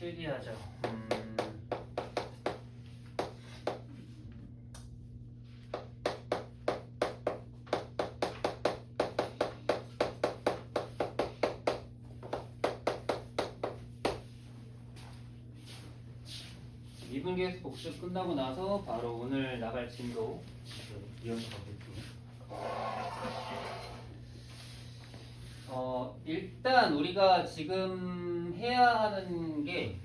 필기하죠. 미분계수 복습 끝나고 나서 바로 오늘 나갈 진도 이어가겠습니다. 일단 우리가 지금 해야 하는 게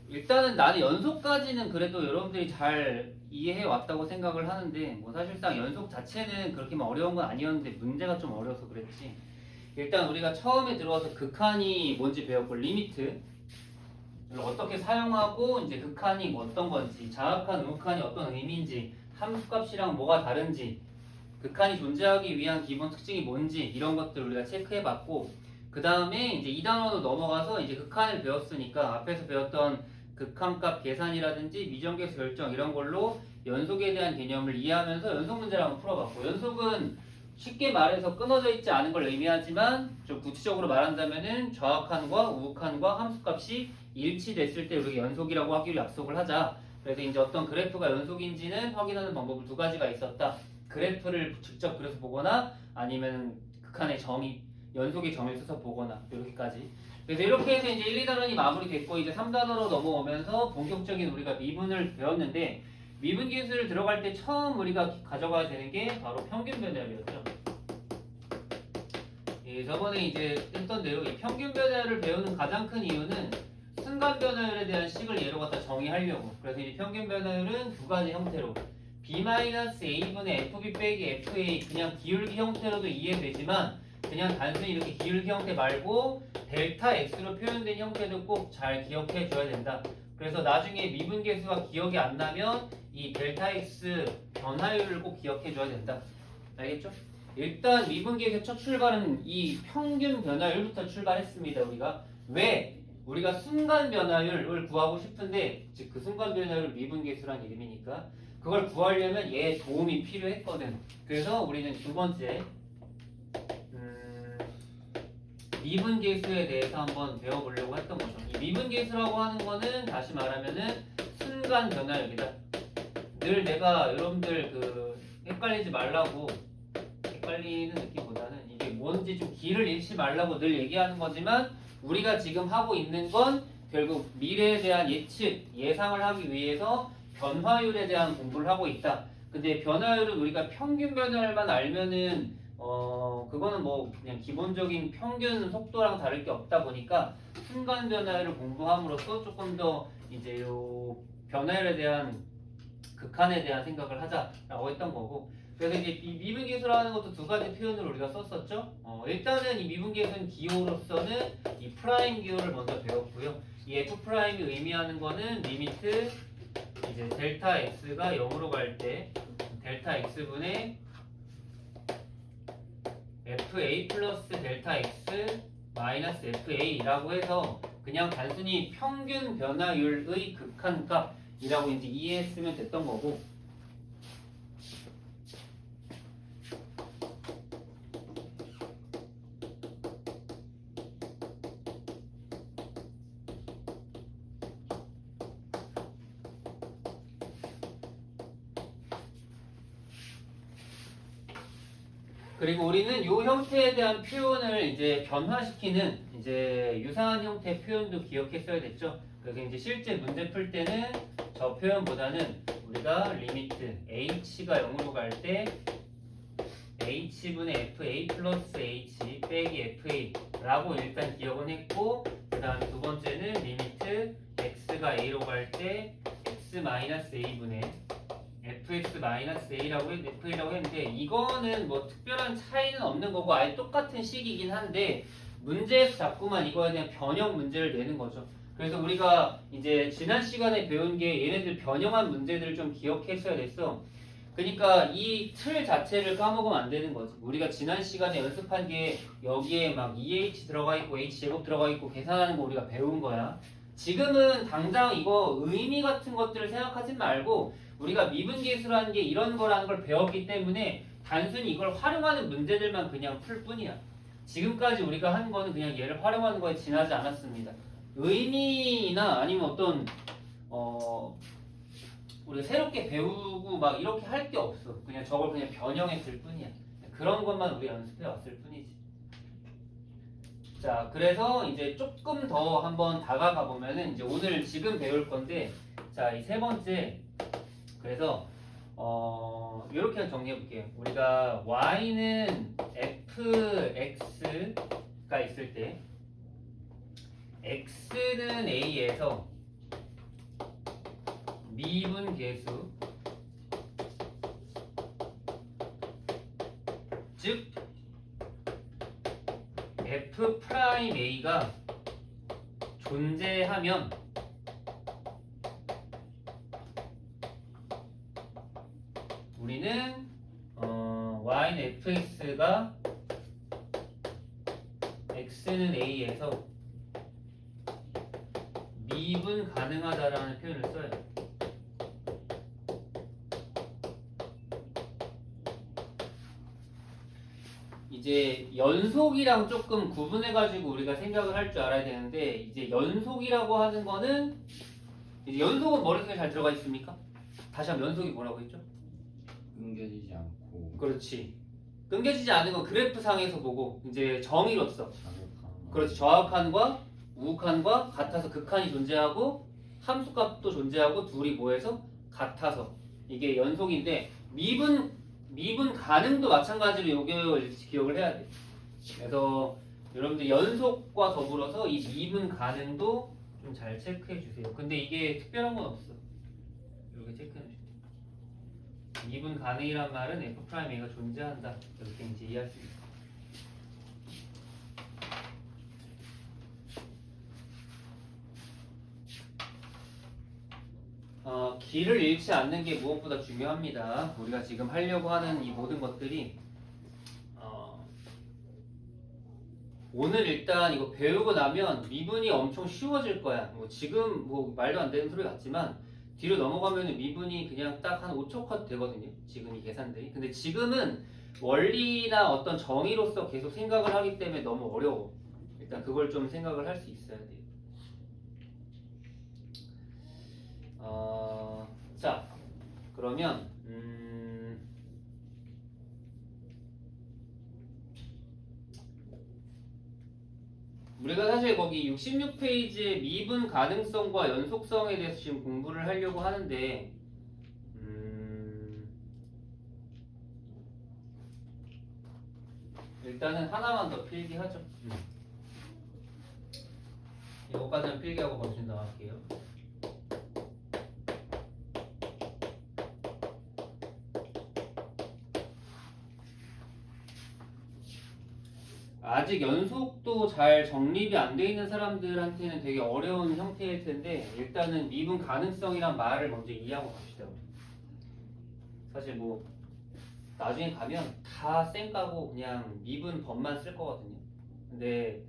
일단은 나는 연속까지는 그래도 여러분들이 잘 이해해 왔다고 생각을 하는데 뭐 사실상 연속 자체는 그렇게 어려운 건 아니었는데 문제가 좀 어려서 그랬지. 일단 우리가 처음에 들어와서 극한이 뭔지 배웠고 리미트 어떻게 사용하고 이제 극한이 뭐 어떤 건지 자극한 우극한이 어떤 의미인지 함수값이랑 뭐가 다른지 극한이 존재하기 위한 기본 특징이 뭔지 이런 것들 우리가 체크해봤고 그 다음에 이제 2단원으로 넘어가서 이제 극한을 배웠으니까 앞에서 배웠던 극한값 계산이라든지 미정계수 결정 이런 걸로 연속에 대한 개념을 이해하면서 연속 문제를 한번 풀어봤고 연속은 쉽게 말해서 끊어져 있지 않은 걸 의미하지만 좀 구체적으로 말한다면은 좌극한과 우극한과 함수값이 일치됐을 때 우리가 연속이라고 하기로 약속을 하자. 그래서 이제 어떤 그래프가 연속인지는 확인하는 방법을 두 가지가 있었다. 그래프를 직접 그려서 보거나 아니면 극한의 점이 연속의 점을 써서 보거나 이렇게까지. 그래서 이렇게 해서 이제 1, 2단원이 마무리됐고 이제 3단원으로 넘어오면서 본격적인 우리가 미분을 배웠는데 미분 기술을 들어갈 때 처음 우리가 가져가야 되는 게 바로 평균 변화율이었죠. 예, 저번에 이제 했던 대로 이 평균 변화율을 배우는 가장 큰 이유는 순간 변화율에 대한 식을 예로 갖다 정의하려고. 그래서 이 평균 변화율은 두 가지 형태로 b-a분의 fb 빼기 fa 그냥 기울기 형태로도 이해되지만 그냥 단순히 이렇게 기울기 형태 말고 델타 x로 표현된 형태도 꼭 잘 기억해 줘야 된다. 그래서 나중에 미분계수가 기억이 안 나면 이 델타 x 변화율을 꼭 기억해 줘야 된다. 알겠죠? 일단 미분계수의 첫 출발은 이 평균 변화율부터 출발했습니다. 우리가 왜? 우리가 순간 변화율을 구하고 싶은데 즉 그 순간 변화율 미분계수란 이름이니까 그걸 구하려면 얘의 도움이 필요했거든. 그래서 우리는 두 번째 미분계수에 대해서 한번 배워보려고 했던 거죠. 이 미분계수라고 하는 거는 다시 말하면은 순간 변화율이다. 늘 내가 여러분들 헷갈리지 말라고 헷갈리는 느낌보다는 이게 뭔지 좀 길을 잃지 말라고 늘 얘기하는 거지만 우리가 지금 하고 있는 건 결국 미래에 대한 예측, 예상을 하기 위해서 변화율에 대한 공부를 하고 있다. 근데 변화율은 우리가 평균 변화율만 알면은 그거는 뭐 그냥 기본적인 평균 속도랑 다를 게 없다 보니까 순간 변화율을 공부함으로써 조금 더 이제 요 변화율에 대한 극한에 대한 생각을 하자라고 했던 거고 그래서 이제 이 미분계수라는 것도 두 가지 표현을 우리가 썼었죠. 일단은 이 미분계수는 기호로서는 이 프라임 기호를 먼저 배웠고요. 이 f 프라임이 의미하는 거는 리미트 이제 델타 x가 0으로 갈 때 델타 x분의 fa 플러스 델타 x 마이너스 fa라고 해서 그냥 단순히 평균 변화율의 극한값이라고 이제 이해했으면 됐던 거고 그리고 우리는 이 형태에 대한 표현을 이제 변화시키는 이제 유사한 형태 표현도 기억했어야 됐죠. 그래서 이제 실제 문제 풀 때는 저 표현보다는 우리가 리미트 h가 0으로 갈 때 h분의 fa 플러스 h 빼기 fa라고 일단 기억은 했고 그 다음에 두 번째는 리미트 x가 a로 갈 때 x 마이너스 a분의 fx-a라고 했는데 이거는 뭐 특별한 차이는 없는 거고 아예 똑같은 식이긴 한데 문제에서 자꾸만 이거에 대한 변형 문제를 내는 거죠. 그래서 우리가 이제 지난 시간에 배운 게 얘네들 변형한 문제들을 좀 기억했어야 됐어. 그러니까 이 틀 자체를 까먹으면 안 되는 거지. 우리가 지난 시간에 연습한 게 여기에 막 2h 들어가 있고 h제곱 들어가 있고 계산하는 거 우리가 배운 거야. 지금은 당장 이거 의미 같은 것들을 생각하지 말고 우리가 미분계수라는 게 이런 거라는 걸 배웠기 때문에 단순히 이걸 활용하는 문제들만 그냥 풀 뿐이야. 지금까지 우리가 한 거는 그냥 얘를 활용하는 거에 지나지 않았습니다. 의미나 아니면 어떤 우리가 새롭게 배우고 막 이렇게 할 게 없어. 그냥 저걸 그냥 변형했을 뿐이야. 그런 것만 우리 연습해 왔을 뿐이지. 자, 그래서 이제 조금 더 한번 다가가 보면은 이제 오늘 지금 배울 건데, 자, 이 세 번째. 그래서 이렇게 정리해 볼게요. 우리가 y는 fx가 있을 때 x는 a에서 미분 계수, 즉 f 프라임 a가 존재하면 우리는 y는 fx가 x는 a에서 미분 가능하다라는 표현을 써요. 이제 연속이랑 조금 구분해가지고 우리가 생각을 할 줄 알아야 되는데, 이제 연속이라고 하는 거는, 이제 연속은 머릿속에 잘 들어가 있습니까? 다시 한번 연속이 뭐라고 했죠? 끊겨지지 않고 그렇지. 끊겨지지 않은 건 그래프상에서 보고 이제 정의로서, 자극하는 그렇지, 저항칸과 우칸과 같아서 극한이 존재하고 함수값도 존재하고 둘이 뭐해서 같아서 이게 연속인데, 미분 가능도 마찬가지로 요걸 기억을 해야 돼. 그래서 여러분들 연속과 더불어서 이 미분 가능도 좀 잘 체크해 주세요. 근데 이게 특별한 건 없어. 이렇게 체크해 주세요. 미분 가능이란 말은 f'a가 존재한다. 이렇게 이제 이해할 수 있어. 길을 잃지 않는 게 무엇보다 중요합니다. 우리가 지금 하려고 하는 이 모든 것들이 오늘 일단 이거 배우고 나면 미분이 엄청 쉬워질 거야. 뭐 지금 뭐 말도 안 되는 소리 같지만 뒤로 넘어가면 미분이 그냥 딱 한 5초 컷 되거든요. 지금 이 계산들이. 근데 지금은 원리나 어떤 정의로서 계속 생각을 하기 때문에 너무 어려워. 일단 그걸 좀 생각을 할 수 있어야 돼요. 자, 그러면 우리가 사실 거기 66페이지의 미분 가능성과 연속성에 대해서 지금 공부를 하려고 하는데 일단은 하나만 더 필기하죠. 이거까지는 필기하고 검신 나갈게요. 아직 연속도 잘 정립이 안 돼 있는 사람들한테는 되게 어려운 형태일 텐데, 일단은 미분 가능성이란 말을 먼저 이해하고 갑시다. 사실 뭐 나중에 가면 다 쌩 까고 그냥 미분 법만 쓸 거거든요. 근데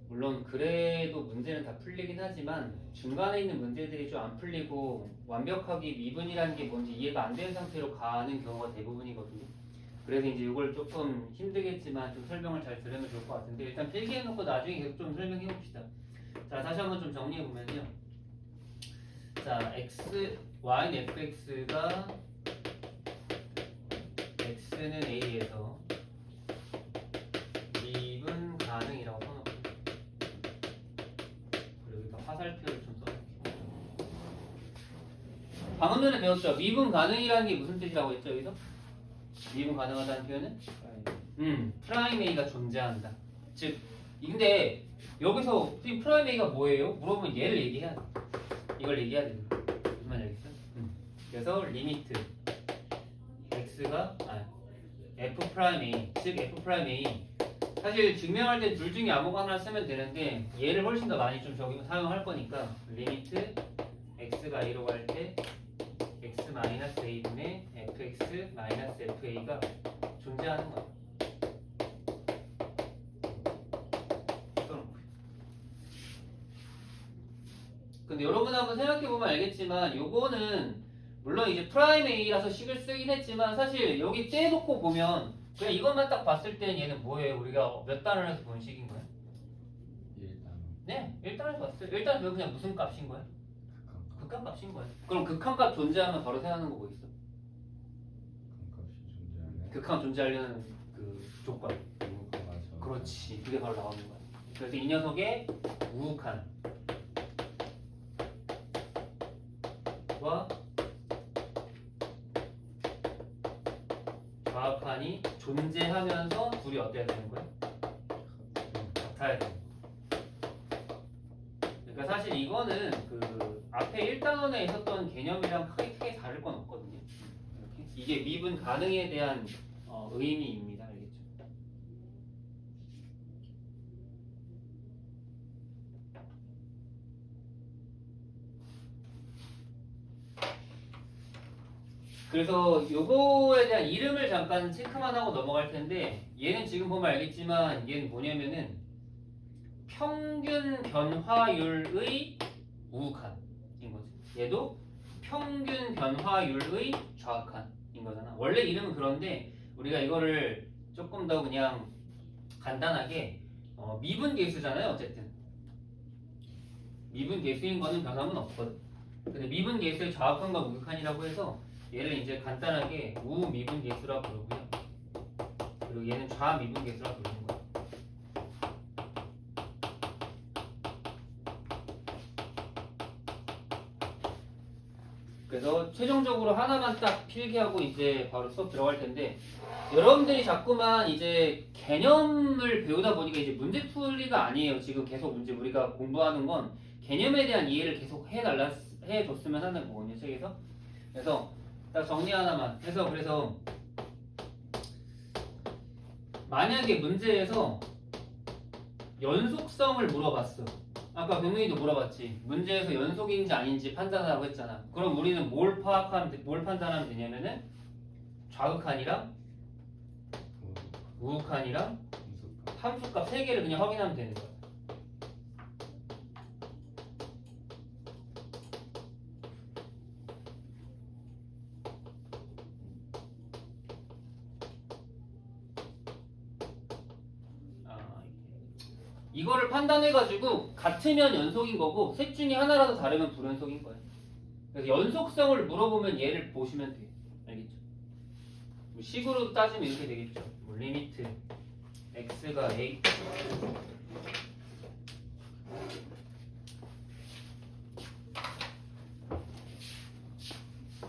물론 그래도 문제는 다 풀리긴 하지만 중간에 있는 문제들이 좀 안 풀리고 완벽하게 미분이라는 게 뭔지 이해가 안 되는 상태로 가는 경우가 대부분이거든요. 그래서 이제 이걸 조금 힘들겠지만 좀 설명을 잘 들으면 좋을 것 같은데, 일단 필기해놓고 나중에 계속 좀 설명해 봅시다. 자, 다시 한번 좀 정리해 보면요. 자, y는 fx가 x는 a에서 미분 가능이라고 써놓고, 그리고 여기다 화살표를 좀 써놓을게요. 방금 전에 배웠죠? 미분 가능이라는 게 무슨 뜻이라고 했죠, 여기서? 미분 가능하다는 표현은? 프라임 A가 존재한다. 즉, 근데 여기서 프라임 A가 뭐예요? 물어보면 얘를 얘기해야 돼. 이걸 얘기해야 돼. 무슨 말인지 알겠어? 그래서 리미트 x가 f 프라임 A, 즉 f 프라임 A. 사실 증명할 때 둘 중에 아무거나 쓰면 되는데 얘를 훨씬 더 많이 좀 사용할 거니까 리미트 x가 a로 갈 때 x-a분의 fx-fa가 존재하는 거야. 근데 여러분 한번 생각해보면 알겠지만 요거는 물론 이제 프라임 A라서 식을 쓰긴 했지만 사실 여기 떼놓고 보면 그냥 이것만 딱 봤을 때는 얘는 뭐예요? 우리가 몇 단을 해서 본 식인 거야? 네, 일단에서 봤어요. 일단 그냥 무슨 값인 거야? 극한값. 극한값인 거야. 그럼 극한값 존재하면 바로 생각하는 거 뭐 있어? 극한값이 존재하는. 극한 존재하려는 그 조건. 우주가 맞아. 그렇지. 그게 바로 나오는 거야. 그래서 이 녀석의 우극한과 좌극한이 존재하면서 둘이 어때야 되는 거야? 같아야 돼. 그러니까 사실 이거는 그 앞에 1단원에 있었던 개념이랑 크게 다를 건 없거든요. 이렇게. 이게 미분 가능에 대한 의미입니다. 알겠죠? 그래서 요거에 대한 이름을 잠깐 체크만 하고 넘어갈 텐데 얘는 지금 보면 알겠지만 얘는 뭐냐면은 평균 변화율의 우극한인 거지. 얘도 평균 변화율의 좌극한인 거잖아. 원래 이름은 그런데 우리가 이거를 조금 더 그냥 간단하게 미분 계수잖아요. 어쨌든 미분 계수인 거는 변함은 없거든. 근데 미분 계수의 좌극한과 우극한이라고 해서 얘를 이제 간단하게 우미분 계수라 부르고요. 그리고 얘는 좌미분 계수라 부르는 거예요. 그래서 최종적으로 하나만 딱 필기하고 이제 바로 수업 들어갈 텐데 여러분들이 자꾸만 이제 개념을 배우다 보니까 이제 문제 풀이가 아니에요. 지금 계속 문제 우리가 공부하는 건 개념에 대한 이해를 계속 해줬으면 하는 거거든요. 책에서. 그래서 딱 정리 하나만 해서 그래서 만약에 문제에서 연속성을 물어봤어. 아까 병민이도 물어봤지. 문제에서 연속인지 아닌지 판단하라고 했잖아. 그럼 우리는 뭘 판단하면 되냐면은 좌극한이랑 우극한이랑 함수값 3개를 그냥 확인하면 되는 거야. 이거를 판단해가지고 같으면 연속인 거고 셋 중에 하나라도 다르면 불연속인 거예요. 그래서 연속성을 물어보면 얘를 보시면 돼요. 알겠죠? 뭐 식으로 따지면 이렇게 되겠죠. 뭐 리미트 x가 a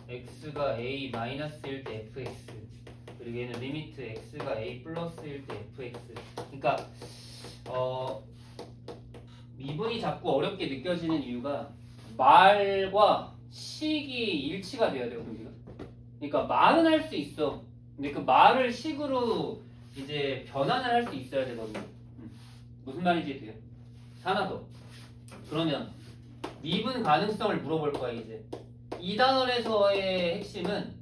x가 a 마이너스일 때 fx 그리고 얘는 리미트 x가 a 플러스일 때 fx. 그러니까 미분이 자꾸 어렵게 느껴지는 이유가 말과 식이 일치가 돼야 돼요, 우리가. 그러니까 말은 할 수 있어. 근데 그 말을 식으로 이제 변환을 할 수 있어야 되거든요. 무슨 말인지 돼요? 하나 더. 그러면 미분 가능성을 물어볼 거야, 이제. 2단원에서의 핵심은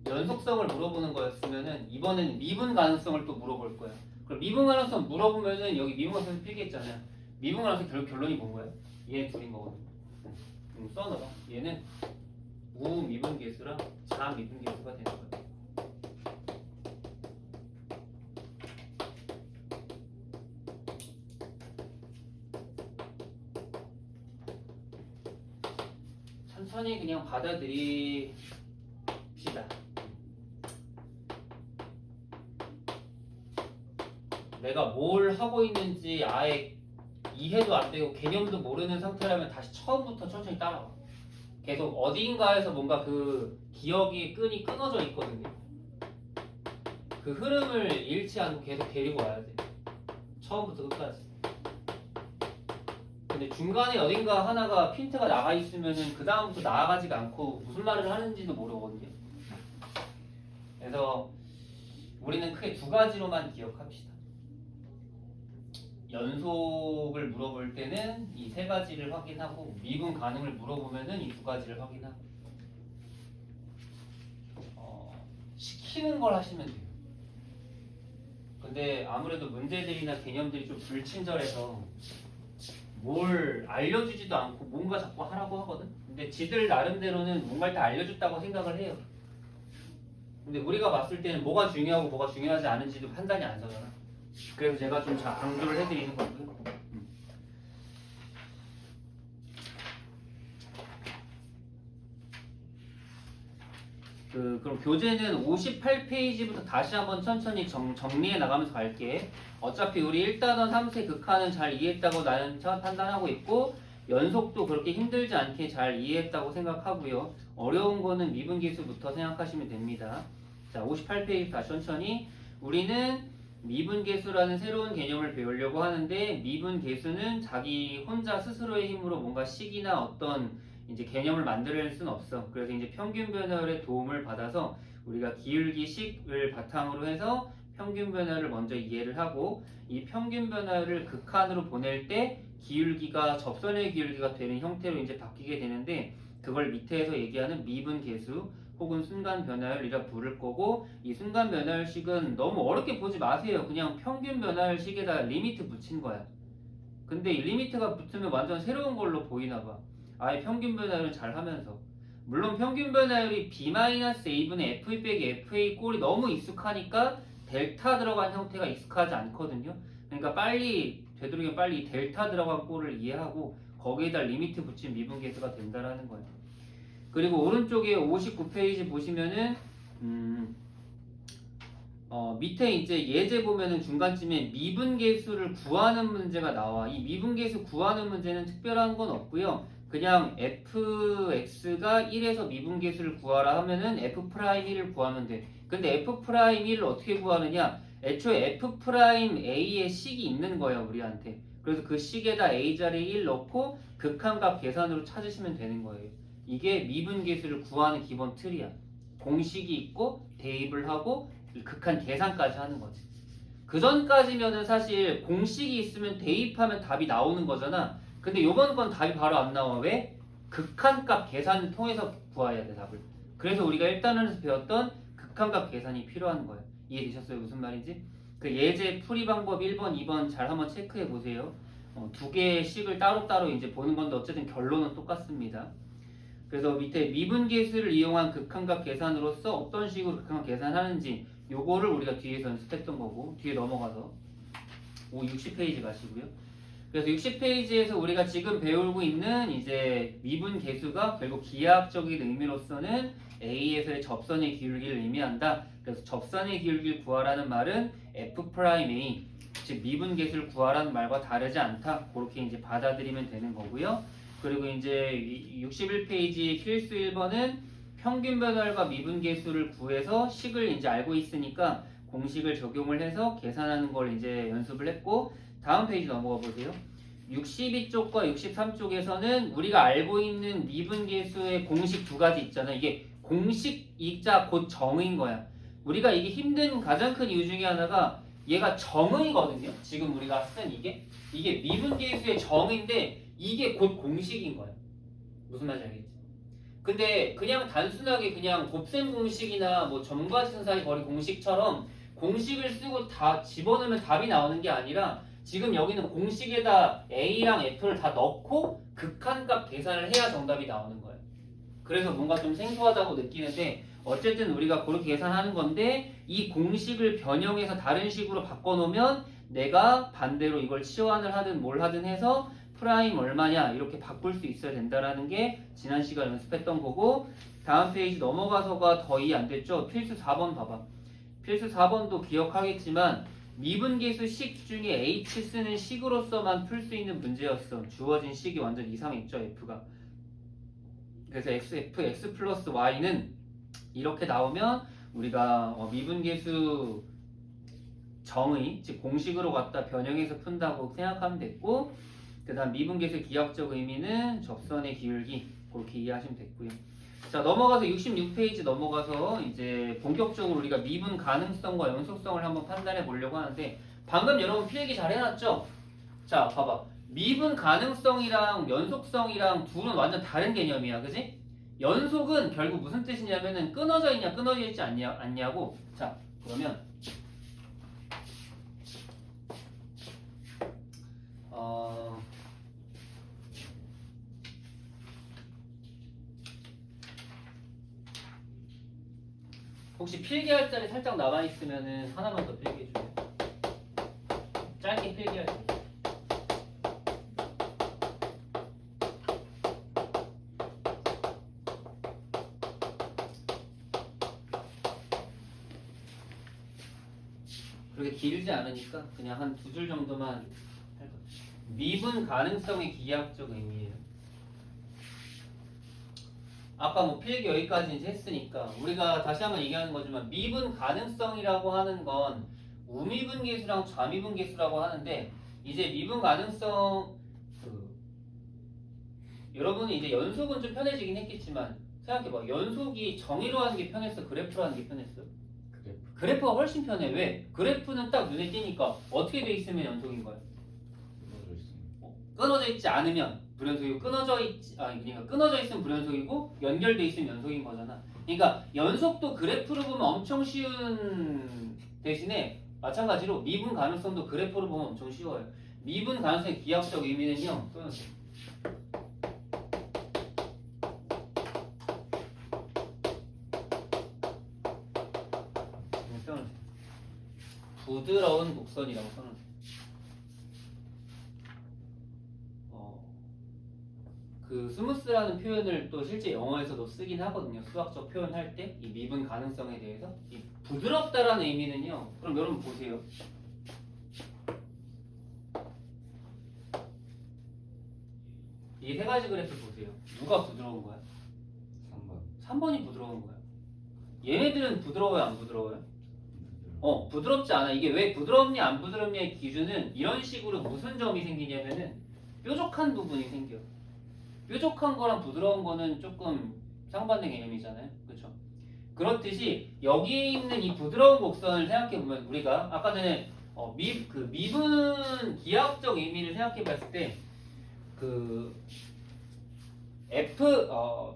연속성을 물어보는 거였으면은 이번에는 미분 가능성을 또 물어볼 거야. 그럼 미분 가능성 물어보면은 여기 미분 가능성 필기했잖아요. 미분 가능성 결론이 뭔 거야? 얘 둘인 거거든. 써놔봐. 얘는 우미분 계수랑 좌미분 계수가 되는 거야. 천천히 그냥 받아들이시다. 내가 뭘 하고 있는지 아예 이해도 안 되고 개념도 모르는 상태라면 다시 처음부터 천천히 따라와. 계속 어딘가에서 뭔가 그 기억이 끈이 끊어져 있거든요. 그 흐름을 잃지 않고 계속 데리고 와야 돼. 처음부터 끝까지. 근데 중간에 어딘가 하나가 핀트가 나가 있으면은 그 다음부터 나아가지가 않고 무슨 말을 하는지도 모르거든요. 그래서 우리는 크게 두 가지로만 기억합시다. 연속을 물어볼 때는 이 세 가지를 확인하고 미분 가능을 물어보면은 이 두 가지를 확인하고 시키는 걸 하시면 돼요. 근데 아무래도 문제들이나 개념들이 좀 불친절해서 뭘 알려주지도 않고 뭔가 자꾸 하라고 하거든. 근데 지들 나름대로는 뭔가를 다 알려줬다고 생각을 해요. 근데 우리가 봤을 때는 뭐가 중요하고 뭐가 중요하지 않은지도 판단이 안 서잖아. 그래서 제가 좀 강조를 해드리는 거고요. 그럼 교재는 58페이지부터 다시 한번 천천히 정리해 나가면서 갈게. 어차피 우리 1단원 3세 극한은 잘 이해했다고 나는 판단하고 있고 연속도 그렇게 힘들지 않게 잘 이해했다고 생각하고요. 어려운 거는 미분계수부터 생각하시면 됩니다. 자, 58페이지 다시 천천히. 우리는 미분계수라는 새로운 개념을 배우려고 하는데 미분계수는 자기 혼자 스스로의 힘으로 뭔가 식이나 어떤 이제 개념을 만들어낼 수는 없어. 그래서 이제 평균 변화의 도움을 받아서 우리가 기울기식을 바탕으로 해서 평균 변화를 먼저 이해를 하고 이 평균 변화를 극한으로 보낼 때 기울기가 접선의 기울기가 되는 형태로 이제 바뀌게 되는데 그걸 밑에서 얘기하는 미분계수 혹은 순간 변화율이라 부를 거고 이 순간 변화율식은 너무 어렵게 보지 마세요. 그냥 평균 변화율식에다 리미트 붙인 거야. 근데 이 리미트가 붙으면 완전 새로운 걸로 보이나 봐. 아예 평균 변화율은 잘 하면서. 물론 평균 변화율이 B-A분의 FE 빼기 FA 꼴이 너무 익숙하니까 델타 들어간 형태가 익숙하지 않거든요. 그러니까 되도록이면 빨리 델타 들어간 꼴을 이해하고 거기에다 리미트 붙인 미분계수가 된다라는 거예요. 그리고 오른쪽에 59페이지 보시면은 밑에 이제 예제 보면은 중간쯤에 미분계수를 구하는 문제가 나와. 이 미분계수 구하는 문제는 특별한 건 없고요. 그냥 fx가 1에서 미분계수를 구하라 하면은 f'1을 구하면 돼. 근데 f'1을 어떻게 구하느냐? 애초에 f'a의 식이 있는 거예요, 우리한테. 그래서 그 식에다 a 자리에 1 넣고 극한값 계산으로 찾으시면 되는 거예요. 이게 미분계수를 구하는 기본 틀이야. 공식이 있고 대입을 하고 극한 계산까지 하는 거지. 그 전까지면은 사실 공식이 있으면 대입하면 답이 나오는 거잖아. 근데 요번 건 답이 바로 안 나와. 왜? 극한값 계산을 통해서 구해야 돼, 답을. 그래서 우리가 1단원에서 배웠던 극한값 계산이 필요한 거예요. 이해되셨어요? 무슨 말인지? 그 예제 풀이 방법 1번, 2번 잘 한번 체크해 보세요. 두 개의 식을 따로따로 이제 보는 건데 어쨌든 결론은 똑같습니다. 그래서 밑에 미분계수를 이용한 극한값 계산으로서 어떤 식으로 극한값 계산하는지 요거를 우리가 뒤에서 연습했던 거고 뒤에 넘어가서 60페이지 가시고요. 그래서 60페이지에서 우리가 지금 배우고 있는 이제 미분계수가 결국 기하학적인 의미로서는 A에서의 접선의 기울기를 의미한다. 그래서 접선의 기울기를 구하라는 말은 F'A, 즉 미분계수를 구하라는 말과 다르지 않다. 그렇게 이제 받아들이면 되는 거고요. 그리고 이제 61페이지 필수 1번은 평균 변화율과 미분계수를 구해서 식을 이제 알고 있으니까 공식을 적용을 해서 계산하는 걸 이제 연습을 했고 다음 페이지 넘어가 보세요. 62쪽과 63쪽에서는 우리가 알고 있는 미분계수의 공식 두 가지 있잖아요. 이게 공식이자 곧 정의인 거야. 우리가 이게 힘든 가장 큰 이유 중에 하나가 얘가 정의거든요. 지금 우리가 쓴 이게 미분계수의 정의인데 이게 곧 공식인 거야. 무슨 말인지 알겠지? 근데 그냥 단순하게 그냥 곱셈 공식이나 뭐 점과 지선 사이 거리 공식처럼 공식을 쓰고 다 집어넣으면 답이 나오는 게 아니라 지금 여기는 공식에다 A랑 F를 다 넣고 극한값 계산을 해야 정답이 나오는 거예요. 그래서 뭔가 좀 생소하다고 느끼는데 어쨌든 우리가 그렇게 계산하는 건데 이 공식을 변형해서 다른 식으로 바꿔놓으면 내가 반대로 이걸 치환을 하든 뭘 하든 해서 프라임 얼마냐 이렇게 바꿀 수 있어야 된다라는 게 지난 시간 연습했던 거고 다음 페이지 넘어가서가 더 이해 안 됐죠? 필수 4번 봐봐. 필수 4번도 기억하겠지만 미분계수 식 중에 H 쓰는 식으로서만 풀 수 있는 문제였어. 주어진 식이 완전 이상했죠, F가. 그래서 F, X 플러스 Y는 이렇게 나오면 우리가 미분계수 정의, 즉 공식으로 갖다 변형해서 푼다고 생각하면 됐고 그 다음 미분계수의 기하학적 의미는 접선의 기울기 그렇게 이해하시면 됐고요. 자 넘어가서 66페이지 넘어가서 이제 본격적으로 우리가 미분 가능성과 연속성을 한번 판단해 보려고 하는데 방금 여러분 필기 잘 해놨죠? 자 봐봐 미분 가능성이랑 연속성이랑 둘은 완전 다른 개념이야 그지? 연속은 결국 무슨 뜻이냐면은 끊어져 있냐 끊어져 있지 않냐고. 자 그러면 혹시 필기할 자리 살짝 남아있으면은 하나만 더 필기해주세요. 짧게 필기할 때. 그렇게 길지 않으니까 그냥 한 두 줄 정도만 할 거예요. 미분 가능성의 기하학적 의미예요. 아까 뭐 필기 여기까지 이제 했으니까 우리가 다시 한번 얘기하는 거지만 미분 가능성이라고 하는 건 우미분 계수랑 좌미분 계수라고 하는데 이제 미분 가능성 여러분이 이제 연속은 좀 편해지긴 했겠지만 생각해봐. 연속이 정의로 하는 게 편했어? 그래프로 하는 게 편했어? 그래프. 그래프가 훨씬 편해. 왜? 그래프는 딱 눈에 띄니까 어떻게 돼 있으면 연속인 거야? 끊어져 있습니다. 끊어져 있지 않으면 불연속이고 그러니까 끊어져 있으면 불연속이고 연결돼 있으면 연속인 거잖아. 그러니까 연속도 그래프로 보면 엄청 쉬운 대신에 마찬가지로 미분 가능성도 그래프로 보면 엄청 쉬워요. 미분 가능성의 기하학적 의미는요. 써놓으세요. 부드러운 곡선이라고 써놓으세요. 그 스무스라는 표현을 또 실제 영어에서도 쓰긴 하거든요. 수학적 표현할 때 이 미분 가능성에 대해서 이 부드럽다라는 의미는요. 그럼 여러분 보세요. 이 세 가지 그래프 보세요. 누가 부드러운 거야? 3번. 3번이 부드러운 거야. 얘네들은 부드러워요, 안 부드러워요? 부드럽지 않아. 이게 왜 부드럽냐 안 부드럽냐의 기준은 이런 식으로 무슨 점이 생기냐면은 뾰족한 부분이 생겨. 뾰족한 거랑 부드러운 거는 조금 상반된 개념이잖아요. 그렇죠? 그렇듯이 여기에 있는 이 부드러운 곡선을 생각해 보면 우리가 아까 전에 미분 기하학적 의미를 생각해 봤을 때 그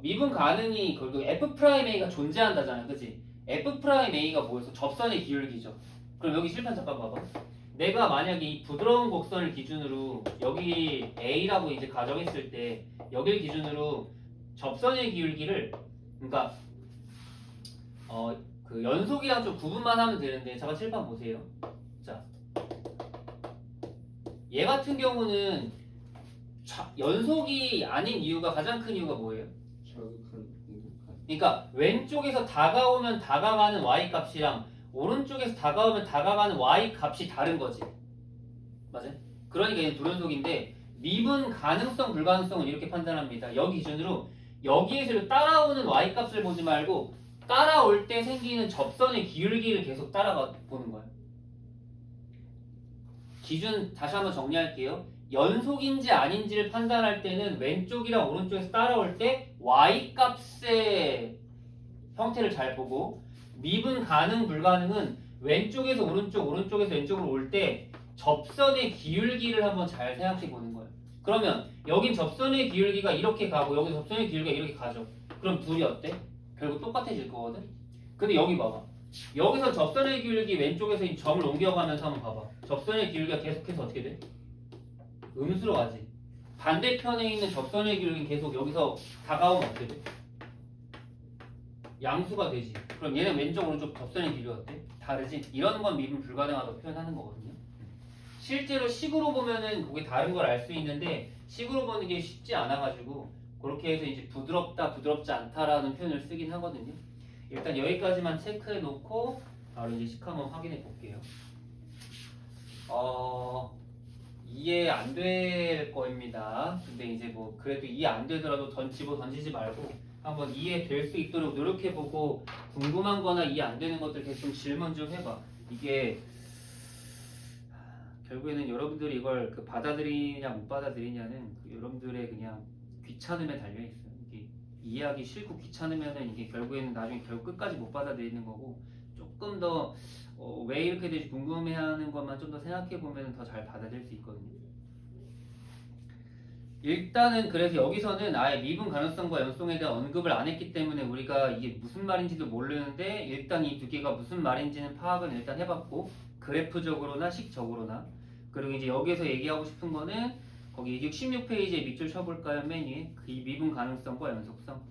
미분 가능이 결국 F'A가 존재한다잖아. 그치? F'A가 뭐였어? 접선의 기울기죠. 그럼 여기 실판 잠깐 봐봐. 내가 만약에 이 부드러운 곡선을 기준으로 여기 A라고 이제 가정했을 때 여기를 기준으로 접선의 기울기를 그러니까 그 연속이랑 좀 구분만 하면 되는데 잠깐 칠판 보세요. 자, 얘 같은 경우는 연속이 아닌 이유가 가장 큰 이유가 뭐예요? 결국은 공급한. 그러니까 왼쪽에서 다가오면 다가가는 y 값이랑 오른쪽에서 다가오면 다가가는 y 값이 다른 거지. 맞아요? 그러니까 얘는 불연속인데 미분 가능성 불가능성은 이렇게 판단합니다. 여기 기준으로 여기에서 따라오는 y 값을 보지 말고 따라올 때 생기는 접선의 기울기를 계속 따라가 보는 거예요. 기준 다시 한번 정리할게요. 연속인지 아닌지를 판단할 때는 왼쪽이랑 오른쪽에서 따라올 때 y 값의 형태를 잘 보고 미분 가능 불가능은 왼쪽에서 오른쪽, 오른쪽에서 왼쪽으로 올 때 접선의 기울기를 한번 잘 생각해 보는 거예요. 그러면 여긴 접선의 기울기가 이렇게 가고 여기 접선의 기울기가 이렇게 가죠. 그럼 둘이 어때? 결국 똑같아질 거거든. 근데 여기 봐봐. 여기서 접선의 기울기 왼쪽에서 이 점을 옮겨가면서 한번 봐봐. 접선의 기울기가 계속해서 어떻게 돼? 음수로 가지. 반대편에 있는 접선의 기울기는 계속 여기서 다가오면 어떻게 돼? 양수가 되지. 그럼 얘는 왼쪽 오른쪽 접선의 기울기가 어때? 다르지? 이런 건 미분 불가능하다고 표현하는 거거든요. 실제로 식으로 보면은 그게 다른 걸 알 수 있는데 식으로 보는 게 쉽지 않아가지고 그렇게 해서 이제 부드럽다, 부드럽지 않다라는 표현을 쓰긴 하거든요. 일단 여기까지만 체크해 놓고 바로 이제 식 한번 확인해 볼게요. 이해 안 될 거입니다. 근데 이제 뭐 그래도 이해 안 되더라도 던지지 말고 한번 이해될 수 있도록 노력해보고 궁금한 거나 이해 안 되는 것들 계속 질문 좀 해봐. 이게 결국에는 여러분들이 이걸 받아들이냐 못 받아들이냐는 여러분들의 그냥 귀찮음에 달려있어요. 이게 이해하기 싫고 귀찮으면은 이게 결국에는 나중에 결국 끝까지 못 받아들이는 거고 조금 더 왜 이렇게 되지 궁금해하는 것만 좀 더 생각해보면 더 잘 받아들일 수 있거든요. 일단은 그래서 여기서는 아예 미분 가능성과 연속에 대한 언급을 안 했기 때문에 우리가 이게 무슨 말인지도 모르는데 일단 이 두 개가 무슨 말인지는 파악은 일단 해봤고 그래프적으로나 식적으로나 그리고 이제 여기서 얘기하고 싶은 거는 거기 66페이지에 밑줄 쳐볼까요? 맨 위에 이 미분 가능성과 연속성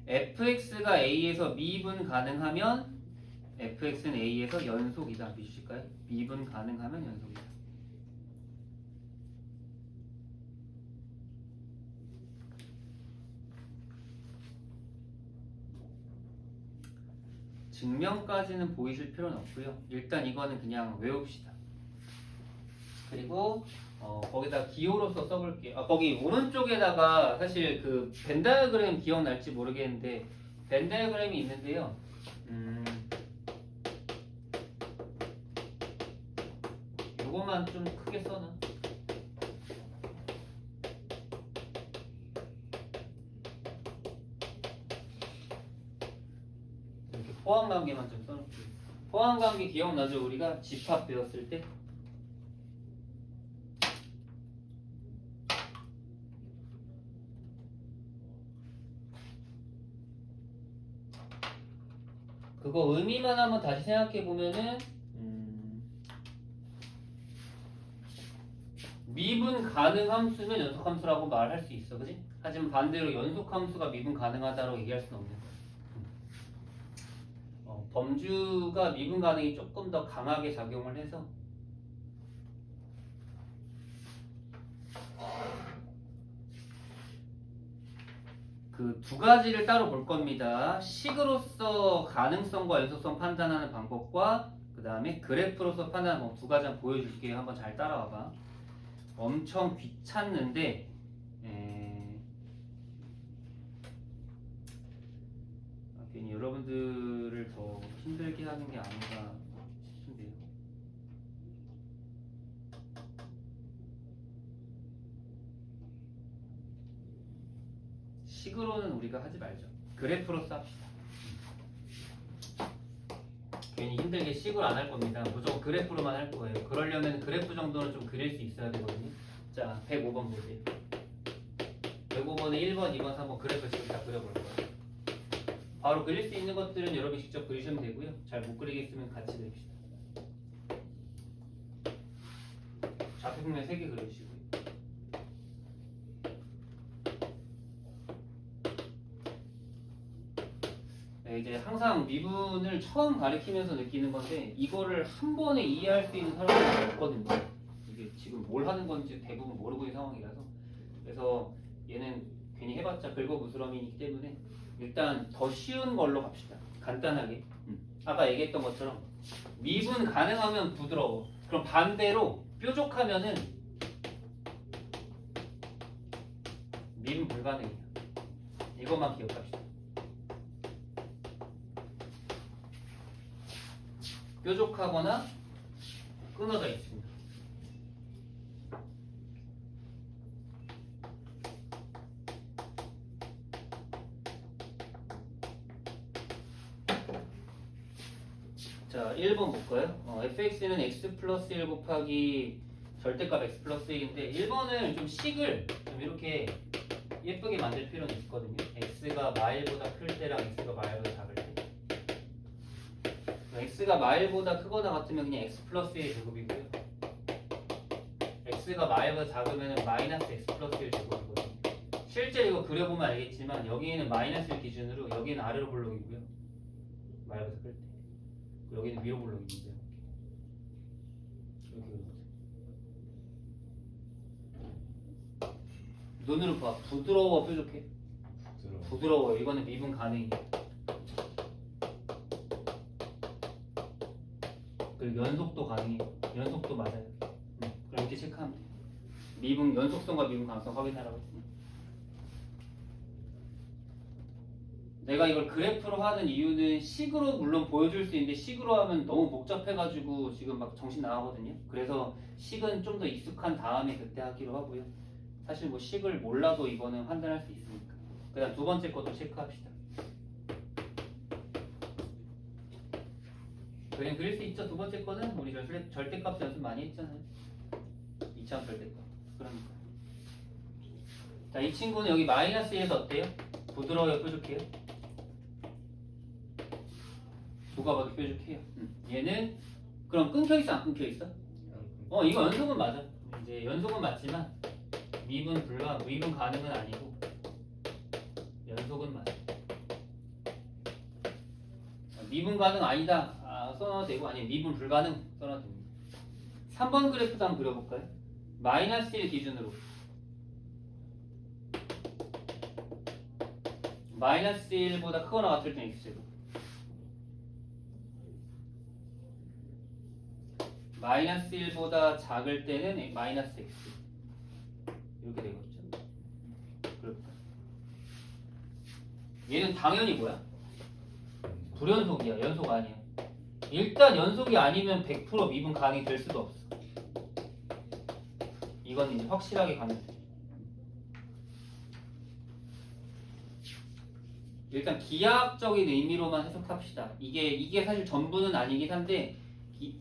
fx가 a에서 미분 가능하면 fx는 a에서 연속이다. 비주실까요? 미분 가능하면 연속이다. 증명까지는 보이실 필요는 없고요. 일단 이거는 그냥 외웁시다. 그리고 거기다 기호로서 써볼게요. 거기 오른쪽에다가 사실 그 벤 다이어그램 기억날지 모르겠는데 벤 다이어그램이 있는데요. 요거만 좀 크게 써놔. 이렇게 포항관계만 좀 써놓을게요. 포항관계 기억나죠? 우리가 집합 배웠을 때 그거 의미만 한번 다시 생각해 보면은 미분 가능 함수면 연속 함수라고 말할 수 있어, 그지? 하지만 반대로 연속 함수가 미분 가능하다고 얘기할 수는 없는 거야. 범주가 미분 가능이 조금 더 강하게 작용을 해서 그 두 가지를 따로 볼 겁니다. 식으로서 가능성과 연속성 판단하는 방법과 그 다음에 그래프로서 판단하는 방법 두 가지 한번 보여줄게요. 한번 잘 따라와봐. 엄청 귀찮는데 괜히 여러분들을 더 힘들게 하는 게 아닌가 싶은데요. 식으로는 우리가 하지 말죠. 그래프로서 합시다. 괜히 힘들게 식으로 안 할 겁니다. 무조건 그래프로만 할 거예요. 그러려면 그래프 정도는 좀 그릴 수 있어야 되거든요. 자, 105번 보세요. 105번에 1번, 2번, 3번 그래프 지금 다 그려볼 거예요. 바로 그릴 수 있는 것들은 여러분이 직접 그리시면 되고요. 잘 못 그리겠으면 같이 그립시다. 좌표평면 3개 그려주시고요. 네, 이제 항상 미분을 처음 가리키면서 느끼는 건데 이거를 한 번에 이해할 수 있는 사람이 없거든요. 이게 지금 뭘 하는 건지 대부분 모르고 있는 상황이라서. 그래서 얘는 괜히 해봤자 긁어부스럼이기 때문에 일단 더 쉬운 걸로 갑시다. 간단하게. 아까 얘기했던 것처럼 미분 가능하면 부드러워. 그럼 반대로 뾰족하면은 미분 불가능이야. 이것만 기억합시다. 뾰족하거나 끊어져 있습니다. 자, 1번 볼까요? fx는 x 플러스 1 곱하기 절대값 x 플러스 1인데 1번을 좀 식을 좀 이렇게 예쁘게 만들 필요는 있거든요. x가 마일보다 클 때랑 x가 마일보다 작을 때. x가 마일보다 크거나 같으면 그냥 x 플러스 1 제곱이고요. x가 마일보다 작으면 마이너스 x 플러스 1 제곱이거든요. 실제 이거 그려보면 알겠지만 여기는 마이너스 1 기준으로 여기는 아래로 볼록이고요. 마일보다 클 때. 여기는 위로 볼록입니다. 이렇게 그려보세요. 눈으로 봐. 부드러워, 뾰족해? 부드러워요. 이거는 미분 가능이에요. 그리고 연속도 가능해요. 연속도 맞아요. 그럼 이렇게 체크하면 돼요. 미분, 연속성과 미분 가능성 확인하라고 했습니다. 내가 이걸 그래프로 하는 이유는 식으로 물론 보여줄 수 있는데 식으로 하면 너무 복잡해가지고 지금 막 정신 나가거든요. 그래서 식은 좀 더 익숙한 다음에 그때 하기로 하고요. 사실 뭐 식을 몰라도 이거는 판단할 수 있으니까. 그 다음 두 번째 것도 체크합시다. 그냥 그릴 수 있죠. 두 번째 거는 우리 절대값 연습 많이 했잖아요. 2차원 절대값. 그러니까. 자, 이 친구는 여기 마이너스 1에서 어때요? 부드러워요, 뾰족해요? 누가 봐도 뾰족해요. 얘는 그럼 끊겨있어, 안 끊겨있어? 이거 연속은 맞아. 이제 연속은 맞지만 미분 가능은 아니고 연속은 맞아. 미분 가능 아니다 써놔도 되고 아니면 미분 불가능 써놔도 됩니다. 3번 그래프도 한번 그려볼까요? 마이너스 1 기준으로 마이너스 1보다 크거나 같을 때는 x제곱. 마이너스 1보다 작을 때는 마이너스 x 이렇게 되겠죠. 그렇다. 얘는 당연히 뭐야? 불연속이야. 연속 아니야. 일단 연속이 아니면 100% 미분 가능이 될 수도 없어. 이건 이제 확실하게 가면 돼. 일단 기하학적인 의미로만 해석합시다. 이게 사실 전부는 아니긴 한데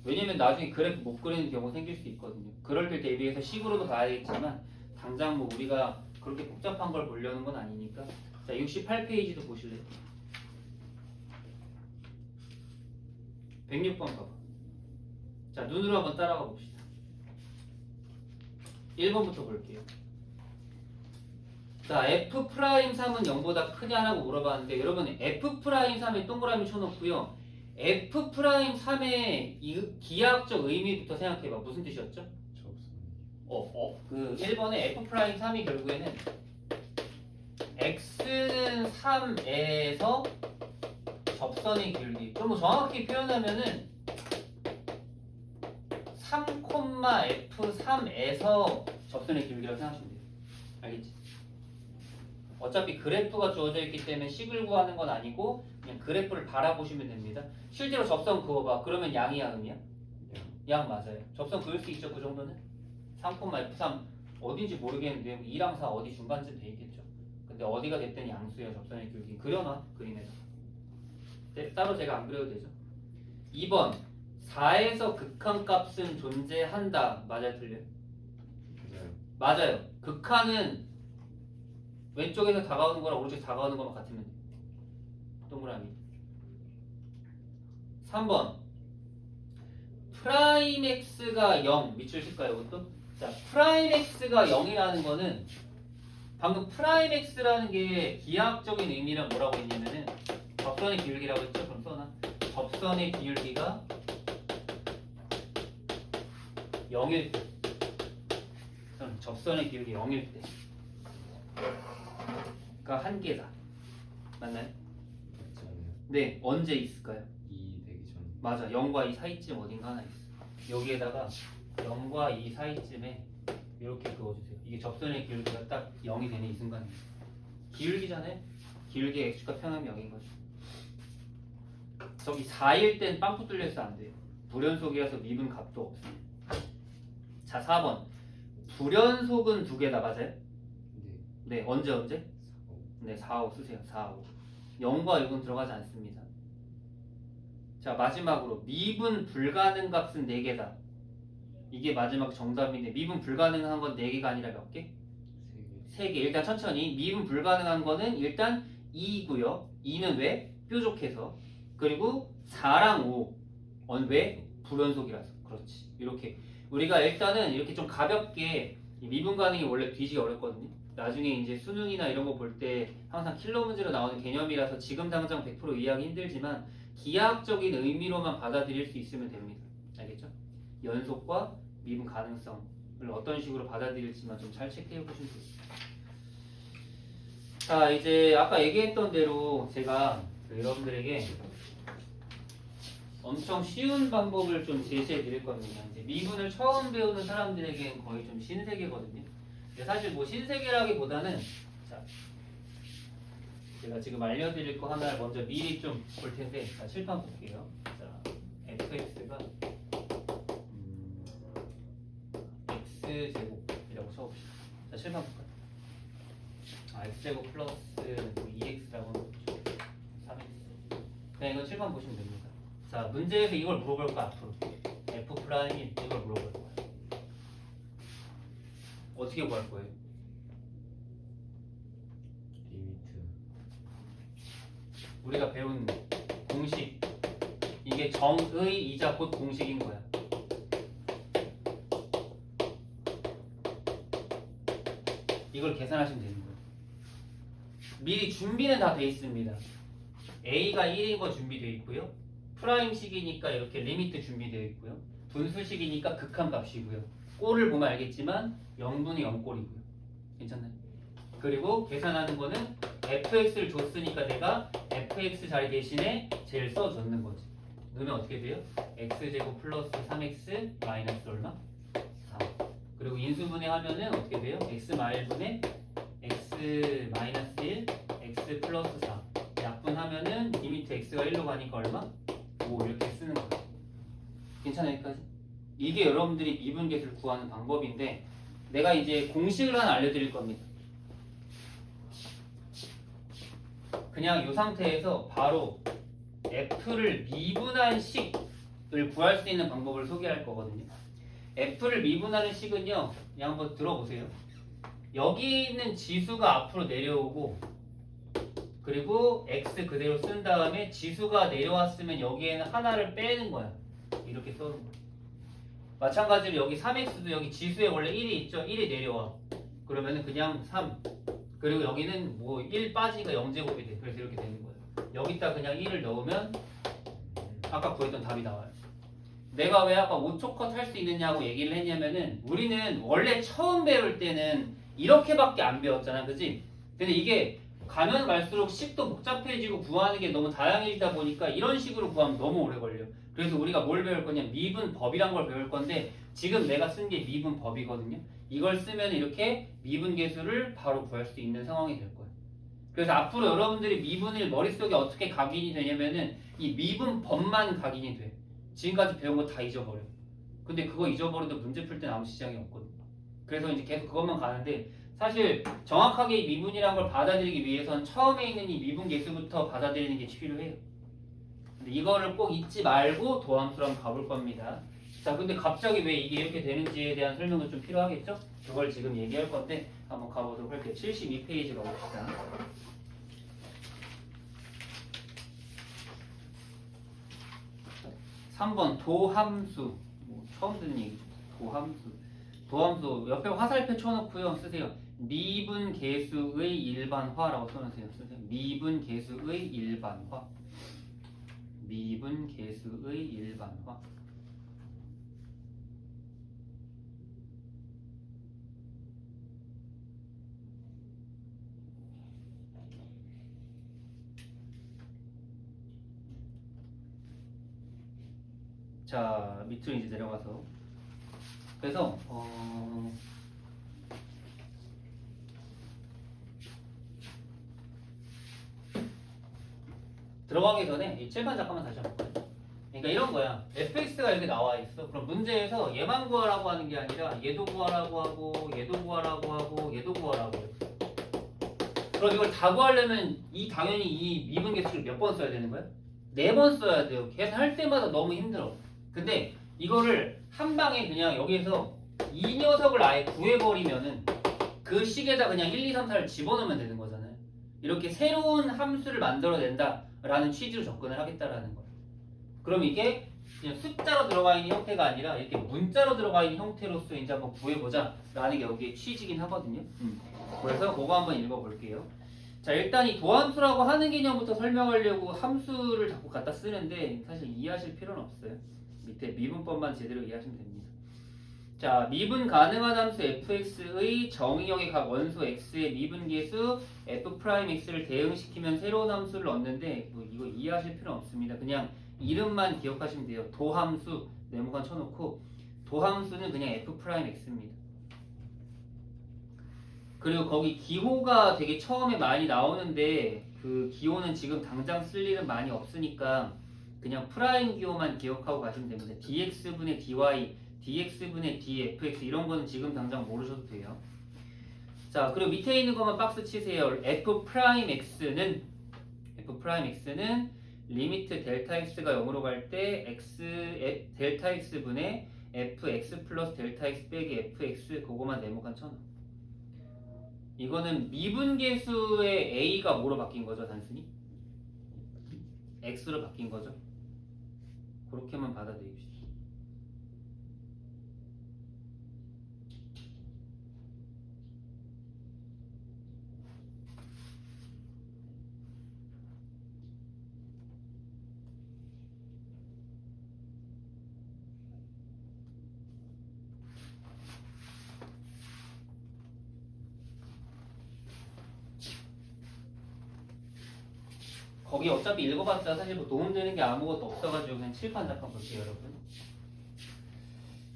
왜냐면 나중에 그래프 못 그리는 경우 생길 수 있거든요. 그럴 때 대비해서 식으로도 봐야겠지만 당장 뭐 우리가 그렇게 복잡한 걸 보려는 건 아니니까. 자, 68페이지도 보실래요? 106번 봐봐. 자, 눈으로 한번 따라가 봅시다. 1번부터 볼게요. 자, F'3은 0보다 크냐라고 물어봤는데 여러분 F'3에 동그라미 쳐놓고요. F'3의 이 기하학적 의미부터 생각해봐. 무슨 뜻이었죠? 그 1번에 F'3이 결국에는 X는 3에서 접선의 길기. 좀 정확히 표현하면은 3,F3에서 접선의 길기라고 생각하시면 돼요. 알겠지? 어차피 그래프가 주어져 있기 때문에 식을 구하는 건 아니고 그냥 그래프를 바라보시면 됩니다. 실제로 접선 그어봐. 그러면 양이야, 음이야? 양 맞아요. 접선 그을 수 있죠, 그 정도는? 3,F3 어딘지 모르겠는데 2랑 4 어디 중간쯤 돼 있겠죠. 근데 어디가 됐든 양수예요, 접선의 길기. 그려놔, 그림에서. 따로 제가 안 그려도 되죠. 2번 4에서 극한값은 존재한다. 맞아요, 틀려요? 맞아요. 극한은 왼쪽에서 다가오는 거랑 오른쪽에서 다가오는 거만 같으면 돼요. 동그라미. 3번 프라임 x가 0 밑줄 칠까요, 이것도? 자, 프라임 x가 0이라는 거는 방금 프라임 x라는 게 기하학적인 의미는 뭐라고 했냐면은 접선의 기울기라고 했죠? 그럼 써놔. 접선의 기울기가 0일 때. 접선의 기울기 0일 때. 그러니까 한계다. 맞나요? 네, 언제 있을까요? 2 되기 전. 맞아, 0과 2 사이쯤 어딘가 하나 있어. 여기에다가 0과 2 사이쯤에 이렇게 그어주세요. 이게 접선의 기울기가 딱 0이 되는 이 순간이에요. 기울기잖아요? 기울기의 x값 평하면 0인 거죠. 저기 4일 땐 빵꾸 뚫려서 안 돼요. 불연속이라서 미분 값도 없어요. 자, 4번 불연속은 두 개다. 맞아요? 네, 언제? 네, 4, 5 쓰세요. 4, 5. 0과 6은 들어가지 않습니다. 자, 마지막으로 미분 불가능 값은 4개다. 이게 마지막 정답인데 미분 불가능한 건 4개가 아니라 몇 개? 3개. 일단 천천히. 미분 불가능한 거는 일단 2이고요. 2는 왜? 뾰족해서. 그리고 4랑 5. 왜? 불연속이라서. 그렇지. 이렇게. 우리가 일단은 이렇게 좀 가볍게 이 미분 가능이 원래 뒤지기 어렵거든요. 나중에 이제 수능이나 이런 거 볼 때 항상 킬러 문제로 나오는 개념이라서 지금 당장 100% 이해하기 힘들지만 기하학적인 의미로만 받아들일 수 있으면 됩니다. 알겠죠? 연속과 미분 가능성을 어떤 식으로 받아들일지만 좀 잘 체크해 보시면 돼요. 자, 이제 아까 얘기했던 대로 제가 여러분들에게 엄청 쉬운 방법을 좀 제시해 드릴 겁니다. 이제 미분을 처음 배우는 사람들에게는 거의 좀 신세계거든요. 근데 사실 뭐 신세계라기보다는 자, 제가 지금 알려드릴 거 하나를 먼저 미리 좀 볼 텐데, 자, 칠판 볼게요. 자, fx가 x제곱이라고 쳐봅시다. 자, 칠판 볼까요? x제곱 플러스 2x라고 하죠. 3x. 그냥 이거 칠판 보시면 됩니다. 자, 문제에서 이걸 물어볼 거 앞으로. f'1 이걸 물어볼 거예요. 어떻게 구할 거예요? 리미트. 우리가 배운 공식. 이게 정의이자 곧 공식인 거야. 이걸 계산하시면 되는 거예요. 미리 준비는 다 돼 있습니다. a가 1인 거 준비되어 있고요. 프라임식이니까 이렇게 리미트 준비되어 있고요. 분수식이니까 극한값이고요. 꼴을 보면 알겠지만 0분의 0꼴이고요. 괜찮나요? 그리고 계산하는 거는 fx를 줬으니까 내가 fx 자리 대신에 젤 써줬는 거지. 그러면 어떻게 돼요? x제곱 플러스 3x 마이너스 얼마? 4. 그리고 인수분해 하면은 어떻게 돼요? x 마일분의 x 마이너스 1 x 플러스 4. 약분하면은 리미트 x가 1로 가니까 얼마? 5 이렇게 쓰는 거예요. 괜찮아요 여기까지? 이게 여러분들이 미분계수를 구하는 방법인데 내가 이제 공식을 하나 알려드릴 겁니다. 그냥 이 상태에서 바로 f를 미분한 식을 구할 수 있는 방법을 소개할 거거든요. f를 미분하는 식은요, 그냥 한번 들어보세요. 여기 있는 지수가 앞으로 내려오고 그리고 x 그대로 쓴 다음에 지수가 내려왔으면 여기에는 하나를 빼는 거야. 이렇게 써는 거야. 마찬가지로 여기 3x도 여기 지수에 원래 1이 있죠. 1이 내려와. 그러면은 그냥 3. 그리고 여기는 뭐 1 빠지니까 0제곱이 돼. 그래서 이렇게 되는 거예요. 여기다 그냥 1을 넣으면 아까 구했던 답이 나와요. 내가 왜 아까 5초 컷 할 수 있느냐고 얘기를 했냐면은 우리는 원래 처음 배울 때는 이렇게밖에 안 배웠잖아. 그지? 근데 이게 가면 갈수록 식도 복잡해지고 구하는 게 너무 다양해지다 보니까 이런 식으로 구하면 너무 오래 걸려. 그래서 우리가 뭘 배울 거냐? 미분법이란 걸 배울 건데 지금 내가 쓴 게 미분법이거든요. 이걸 쓰면 이렇게 미분계수를 바로 구할 수 있는 상황이 될 거예요. 그래서 앞으로 여러분들이 미분을 머릿속에 어떻게 각인이 되냐면은 이 미분법만 각인이 돼. 지금까지 배운 거 다 잊어버려. 근데 그거 잊어버려도 문제 풀 때는 아무 지장이 없거든. 그래서 이제 계속 그것만 가는데 사실 정확하게 이 미분이라는 걸 받아들이기 위해서는 처음에 있는 이 미분계수부터 받아들이는 게 필요해요. 근데 이거를 꼭 잊지 말고 도함수로 한번 가볼 겁니다. 자, 근데 갑자기 왜 이게 이렇게 되는지에 대한 설명도 좀 필요하겠죠? 그걸 지금 얘기할 건데 한번 가보도록 할게요. 72페이지로 가봅시다. 삼 번 도함수. 뭐 처음 듣는 얘기죠. 도함수. 도함수 옆에 화살표 쳐놓고요. 쓰세요. 미분계수의 일반화라고 써놓으세요. 쓰세요. 미분계수의 일반화. 미분계수의 일반화. 자, 밑으로 이제 내려가서 그래서 들어가기 전에 이 칠판 잠깐만 다시 한번 볼까요? 그러니까 이런 거야. fx가 이렇게 나와 있어. 그럼 문제에서 얘만 구하라고 하는 게 아니라 얘도 구하라고 하고 얘도 구하라고 하고 얘도 구하라고 해. 그럼 이걸 다 구하려면 당연히 이 미분계수를 몇 번 써야 되는 거야? 4번 써야 돼요. 계산할 때마다 너무 힘들어. 근데 이거를 한 방에 그냥 여기에서 이 녀석을 아예 구해버리면은 그 식에다 그냥 1, 2, 3, 4를 집어넣으면 되는 거잖아요. 이렇게 새로운 함수를 만들어낸다라는 취지로 접근을 하겠다라는 거예요. 그럼 이게 그냥 숫자로 들어가 있는 형태가 아니라 이렇게 문자로 들어가 있는 형태로서 이제 한번 구해보자라는 게 여기에 취지긴 하거든요. 그래서 그거 한번 읽어볼게요. 자, 일단 이 도함수라고 하는 개념부터 설명하려고 함수를 자꾸 갖다 쓰는데 사실 이해하실 필요는 없어요. 밑에 미분법만 제대로 이해하시면 됩니다. 자, 미분 가능한 함수 fx의 정의역의 각 원소 x의 미분계수 f'x를 대응시키면 새로운 함수를 얻는데 뭐 이거 이해하실 필요는 없습니다. 그냥 이름만 기억하시면 돼요. 도함수 네모칸 쳐놓고 도함수는 그냥 f'x입니다. 그리고 거기 기호가 되게 처음에 많이 나오는데 그 기호는 지금 당장 쓸 일은 많이 없으니까 그냥 프라임 기호만 기억하고 가시면 됩니다. dx분의 dy, dx분의 dfx 이런 거는 지금 당장 모르셔도 돼요. 자, 그리고 밑에 있는 것만 박스 치세요. f'x는 리미트 델타 x가 0으로 갈 때 x 델타 x분의 fx 플러스 델타 x 빼기 fx 그거만 네모칸 쳐놔. 이거는 미분계수의 a가 뭐로 바뀐 거죠? 단순히 x로 바뀐 거죠. 그렇게만 받아들입시다. 거기 어차피 읽어봤자 사실 뭐 도움되는 게 아무것도 없어가지고 그냥 칠판 잠깐 볼게요, 여러분.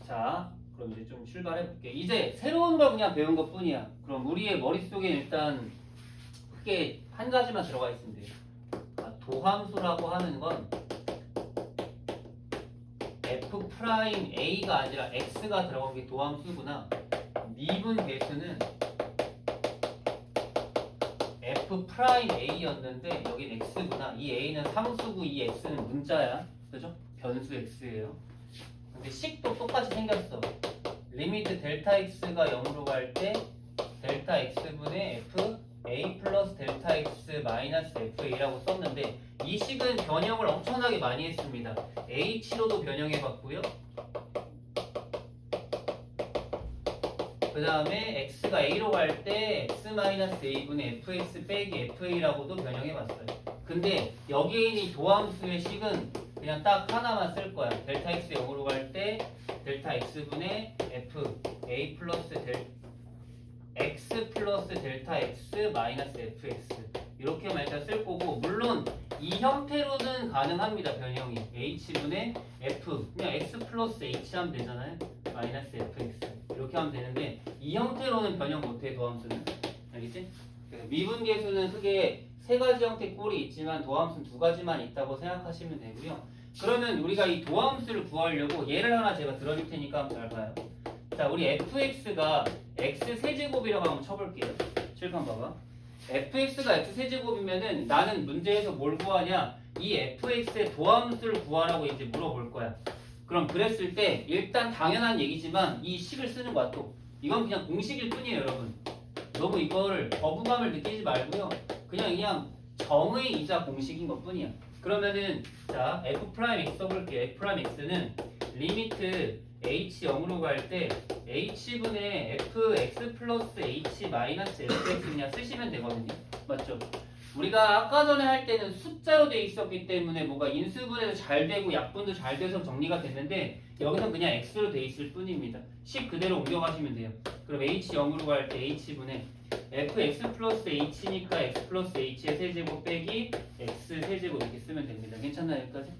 자, 그럼 이제 좀 출발해 볼게. 이제 새로운 걸 그냥 배운 것 뿐이야. 그럼 우리의 머릿속에 일단 크게 한 가지만 들어가 있으면 돼요. 도함수라고 하는 건 F'A가 아니라 X가 들어간 게 도함수구나. 미분 계수는 F'A였는데 여긴 X구나. 이 A는 상수고 이 X는 문자야. 그죠? 변수 X예요. 근데 식도 똑같이 생겼어. 리미트 델타 X가 0으로 갈 때 델타 X분의 F A 플러스 델타 X 마이너스 FA라고 썼는데 이 식은 변형을 엄청나게 많이 했습니다. H로도 변형해봤고요. 그 다음에 X가 A로 갈 때 X 마이너스 A분의 FX 빼기 FA라고도 변형해봤어요. 근데 여기에 있는 이 도함수의 식은 그냥 딱 하나만 쓸 거야. 델타 X 0으로 갈 때 델타 X분의 F A 플러스 X 플러스 델타 X 마이너스 FX 이렇게만 일단 쓸 거고, 물론 이 형태로는 가능합니다. 변형이 H분의 F 그냥 X 플러스 H 하면 되잖아요. 마이너스 FX 이렇게 하면 되는데 이 형태로는 변형 못해. 도함수는 알겠지? 그래서 미분계수는 크게 세 가지 형태 꼴이 있지만 도함수는 두 가지만 있다고 생각하시면 되고요. 그러면 우리가 이 도함수를 구하려고 예를 하나 제가 들어줄 테니까 한번 잘 봐요. 자, 우리 fx가 x 세제곱이라고 한번 쳐볼게요. 칠판 봐봐. fx가 x 세제곱이면은 나는 문제에서 뭘 구하냐? 이 fx의 도함수를 구하라고 이제 물어볼 거야. 그럼 그랬을 때 일단 당연한 얘기지만 이 식을 쓰는 거야 또. 이건 그냥 공식일 뿐이에요, 여러분. 너무 이거를 거부감을 느끼지 말고요. 그냥 정의이자 공식인 것 뿐이야. 그러면은 자 f'x 써볼게요. f'x는 리미트 h 0으로 갈 때 h분의 fx 플러스 h 마이너스 fx 그냥 쓰시면 되거든요. 맞죠? 우리가 아까 전에 할 때는 숫자로 돼 있었기 때문에 뭐가 인수분해도 잘 되고 약분도 잘 돼서 정리가 됐는데 여기서 그냥 x로 돼 있을 뿐입니다. 식 그대로 옮겨가시면 돼요. 그럼 h 0으로 갈 때 h분의 fx 플러스 h니까 x 플러스 h의 세제곱 빼기 x 세제곱 이렇게 쓰면 됩니다. 괜찮나요 여기까지?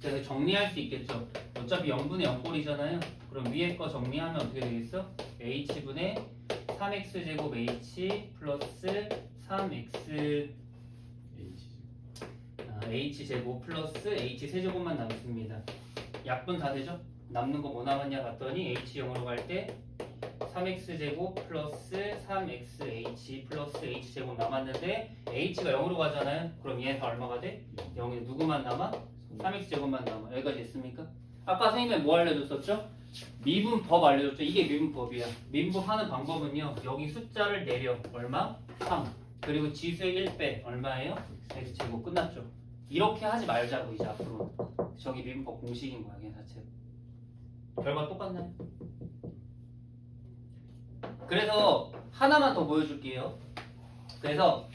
그래서 정리할 수 있겠죠. 어차피 0분의 0꼴이잖아요. 그럼 위에 거 정리하면 어떻게 되겠어? h분의 3x제곱 h 플러스 3x h제곱 플러스 h세제곱만 남습니다. 약분 다 되죠? 남는 거 뭐 남았냐 봤더니 h 0으로 갈 때 3x제곱 플러스 3xh 플러스 h제곱 남았는데 h가 0으로 가잖아요. 그럼 얘 다 얼마가 돼? 0에 누구만 남아? 3x제곱만 남아. 여기까지 됐습니까? 아까 선생님이 뭐 알려줬었죠? 미분법 알려줬죠? 이게 미분법이야. 미분법 하는 방법은요. 여기 숫자를 내려. 얼마? 3. 그리고 지수의 1빼. 얼마예요? x제곱. 끝났죠? 이렇게 하지 말자고 이제 앞으로. 저기 미분법 공식인 거야. 그냥 자체로. 결과 똑같나요? 그래서 하나만 더 보여줄게요. 그래서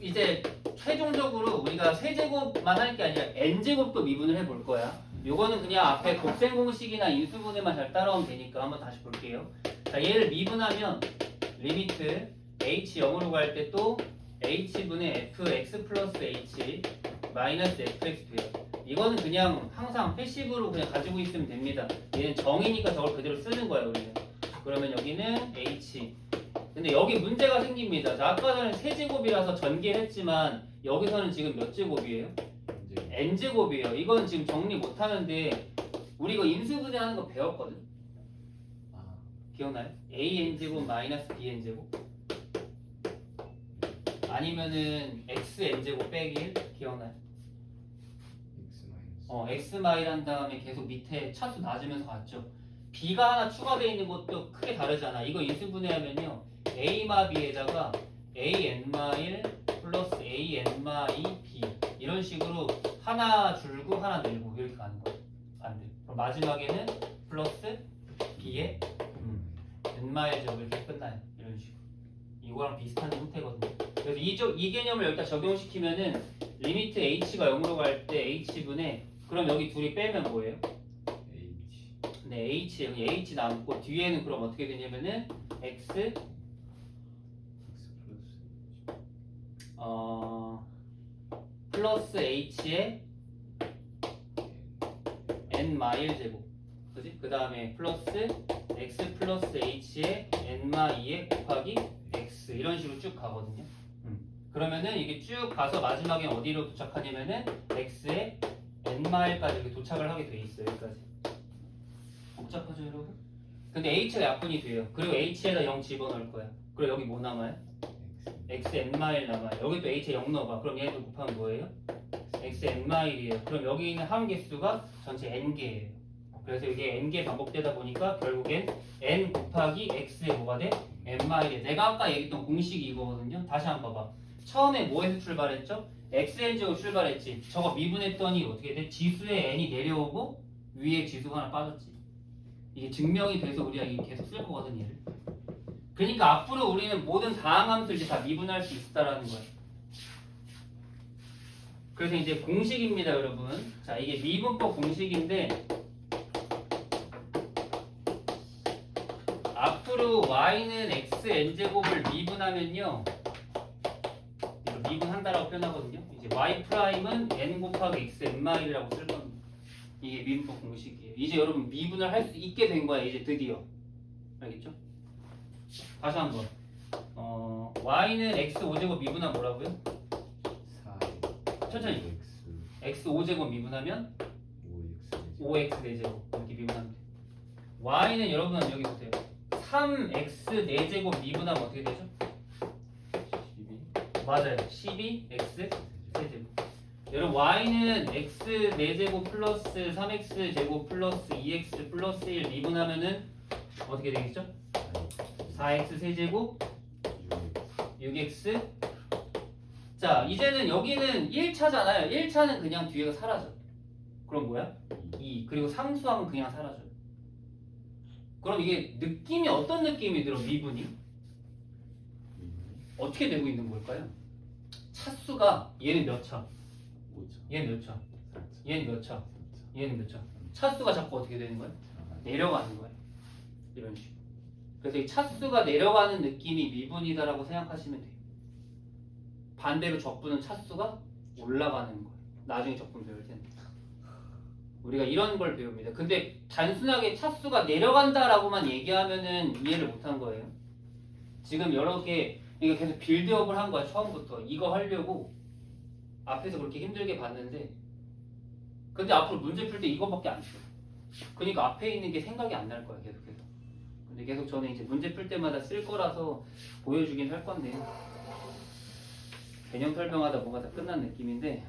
이제 최종적으로 우리가 세제곱만 할 게 아니라 n제곱도 미분을 해볼 거야. 요거는 그냥 앞에 곱셈 공식이나 인수분해만 잘 따라오면 되니까 한번 다시 볼게요. 자, 얘를 미분하면 리미트 h 0으로 갈 때 또 h분의 fx 플러스 h 마이너스 fx 돼요. 이거는 그냥 항상 패시브로 그냥 가지고 있으면 됩니다. 얘는 정이니까 저걸 그대로 쓰는 거야 우리는. 그러면 여기는 h. 근데 여기 문제가 생깁니다. 자, 아까 전에 세제곱이라서 전개했지만 여기서는 지금 몇 제곱이에요? n제곱이에요. 이거는 지금 정리 못하는데 우리 이거 인수분해하는 거 배웠거든? 기억나요? an제곱 마이너스 bn제곱 아니면은 xn제곱 빼기 1 기억나요? x 마일 한 다음에 계속 밑에 차수 낮으면서 갔죠. b가 하나 추가되어 있는 것도 크게 다르잖아. 이거 인수분해하면요 a b에다가 an 마일 플러스 an 마이 b 이런 식으로 하나 줄고 하나 늘고 이렇게 가는 거야. 안 돼. 그럼 마지막에는 플러스 b에 n 마일 제곱 이렇게 끝나요. 이런 식으로. 이거랑 비슷한 형태거든요. 그래서 이 개념을 여기다 적용시키면은 리미트 h가 0으로 갈 때 h분의 그럼 여기 둘이 빼면 뭐예요? 네, h 여기 h 남고 뒤에는 그럼 어떻게 되냐면은 x 플러스 h의 n 마일 제곱, 그지? 그 다음에 플러스 x 플러스 h의 n 마이에 곱하기 x 이런 식으로 쭉 가거든요. 그러면은 이게 쭉 가서 마지막에 어디로 도착하냐면은 x의 n 마일까지 이렇게 도착을 하게 돼 있어요. 여기까지. 복잡하죠, 여러분? 근데 h가 약분이 돼요. 그리고 h에다 0 집어넣을 거야. 그리고 여기 뭐 남아요? x n 마일 남아요. 여기 또 h에 0 넣어봐. 그럼 얘도 곱하면 뭐예요? x n 마일이에요. 그럼 여기 있는 함 개수가 전체 n 개예요. 그래서 이게 n 개 반복되다 보니까 결국엔 n 곱하기 x에 뭐가 돼? n 마일이. 내가 아까 얘기했던 공식이 이거거든요. 다시 한번 봐봐. 처음에 뭐에서 출발했죠? xn제로 출발했지. 저거 미분했더니 어떻게 돼? 지수의 n이 내려오고 위에 지수가 하나 빠졌지. 이게 증명이 돼서 우리가 이게 계속 쓸 거거든, 얘를. 그러니까 앞으로 우리는 모든 다항함수를 이제 다 미분할 수 있다라는 거야. 그래서 이제 공식입니다, 여러분. 자, 이게 미분법 공식인데 앞으로 y는 xn제곱을 미분하면요, 이거 미분한다라고 표현하거든요. 이제 y 프라임은 n 곱하기 x n마일이라고 쓸 겁니다. 이게 미분법 공식이에요. 이제 여러분 미분을 할 수 있게 된 거야, 이제 드디어. 알겠죠? 다시 한번. y는 x 5제곱 미분하면 뭐라고요? 4 천천히. x 5제곱 미분하면 5x 4제곱 이렇게 미분하면 돼. y는 여러분 여기 보세요. 3x 4제곱 미분하면 어떻게 되죠? 12 맞아요. 12x 3제곱. 여러분 y는 x 4제곱 플러스 3x 제곱 플러스 2x 플러스 1 미분하면은 어떻게 되겠죠? 4x 3제곱 6x. 자, 이제는 여기는 1차잖아요. 1차는 그냥 뒤에가 사라져. 그럼 뭐야? 2. 그리고 상수항은 그냥 사라져. 그럼 이게 느낌이 어떤 느낌이 들어? 미분이 어떻게 되고 있는 걸까요? 차수가 얘는 몇 차? 5차 얘는 몇 차? 4차 얘는 몇 차? 3차 얘는 몇 차? 차수가 자꾸 어떻게 되는 거야? 내려가는 거야. 이런 식으로. 그래서 이 차수가 내려가는 느낌이 미분이다라고 생각하시면 돼요. 반대로 적분은 차수가 올라가는 거예요. 나중에 적분 배울 텐데. 우리가 이런 걸 배웁니다. 근데 단순하게 차수가 내려간다라고만 얘기하면은 이해를 못한 거예요. 지금 여러 개 이거 계속 빌드업을 한 거야, 처음부터. 이거 하려고 앞에서 그렇게 힘들게 봤는데, 근데 앞으로 문제 풀 때 이거밖에 안 써. 그러니까 앞에 있는 게 생각이 안 날 거야, 계속해서. 근데 계속 저는 이제 문제 풀 때마다 쓸 거라서 보여주긴 할 건데, 개념 설명하다 뭔가 다 끝난 느낌인데,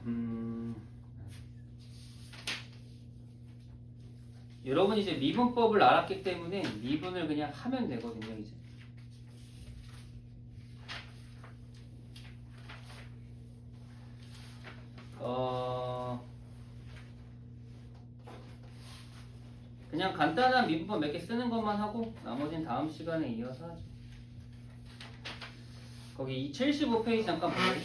여러분이 이제 미분법을 알았기 때문에 미분을 그냥 하면 되거든요, 이제. 그냥 간단한 미분법 몇 개 쓰는 것만 하고 나머지는 다음 시간에 이어서 하죠. 거기 75페이지 잠깐 볼래요?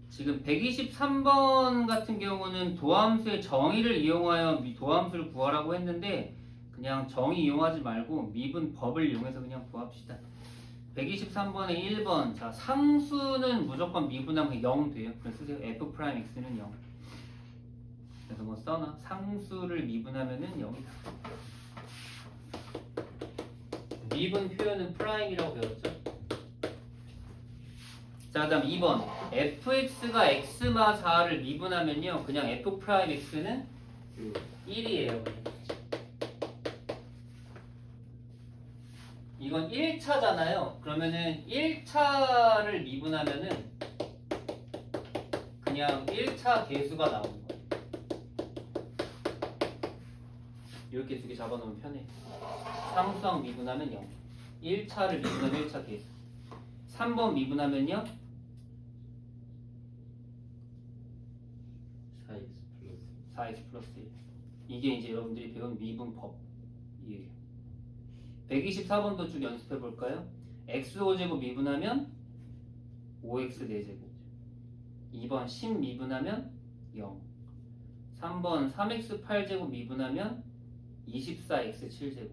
지금 123번 같은 경우는 도함수의 정의를 이용하여 도함수를 구하라고 했는데 그냥 정의 이용하지 말고 미분법을 이용해서 그냥 구합시다. 123번에 1번. 자, 상수는 무조건 미분하면 0 돼요. 그래서 쓰세요. f'x는 0. 그래서 뭐 써놔. 상수를 미분하면은 0이다. 미분 표현은 프라임이라고 배웠죠. 자, 그 다음 2번. fx가 x마 4를 미분하면요. 그냥 f'x는 1이에요. 이건 1차잖아요. 그러면은 1차를 미분하면은 그냥 1차 개수가 나오는 거예요. 이렇게 두 개 잡아놓으면 편해. 상수항 미분하면 0. 1차를 미분하면 1차 개수. 3번 미분하면요. 4x 플러스 1. 이게 이제 여러분들이 배운 미분법이에요. 124번도 쭉 연습해 볼까요? x5제곱 미분하면 5x 4제곱. 2번 10 미분하면 0. 3번 3x 8제곱 미분하면 24x 7제곱.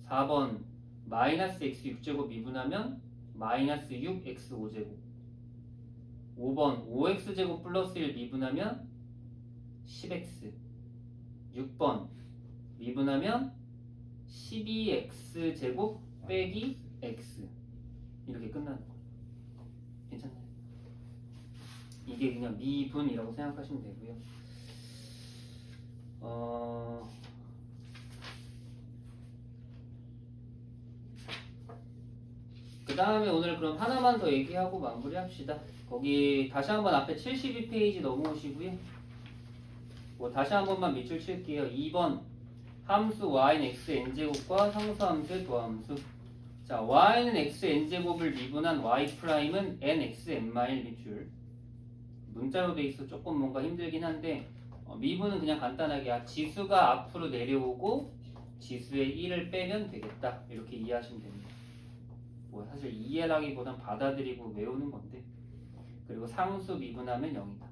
4번 마이너스 x 6제곱 미분하면 마이너스 6x 5제곱. 5번 5x제곱 플러스 1 미분하면 10x. 6번 미분하면 12x제곱 빼기 x. 이렇게 끝나는 거예요. 괜찮나요? 이게 그냥 미분이라고 생각하시면 되고요. 그 다음에 오늘 그럼 하나만 더 얘기하고 마무리합시다. 거기 다시 한번 앞에 72페이지 넘어오시고요. 뭐 다시 한 번만 밑줄 칠게요. 2번 함수 y는 x n제곱과 상수함수의 도함수. 자, y는 x n제곱을 미분한 y'은 nx n-1 밑줄. 문자로 돼 있어 조금 뭔가 힘들긴 한데 미분은 그냥 간단하게 지수가 앞으로 내려오고 지수의 1을 빼면 되겠다. 이렇게 이해하시면 됩니다. 뭐 사실 이해라기보단 받아들이고 외우는 건데. 그리고 상수 미분하면 0이다.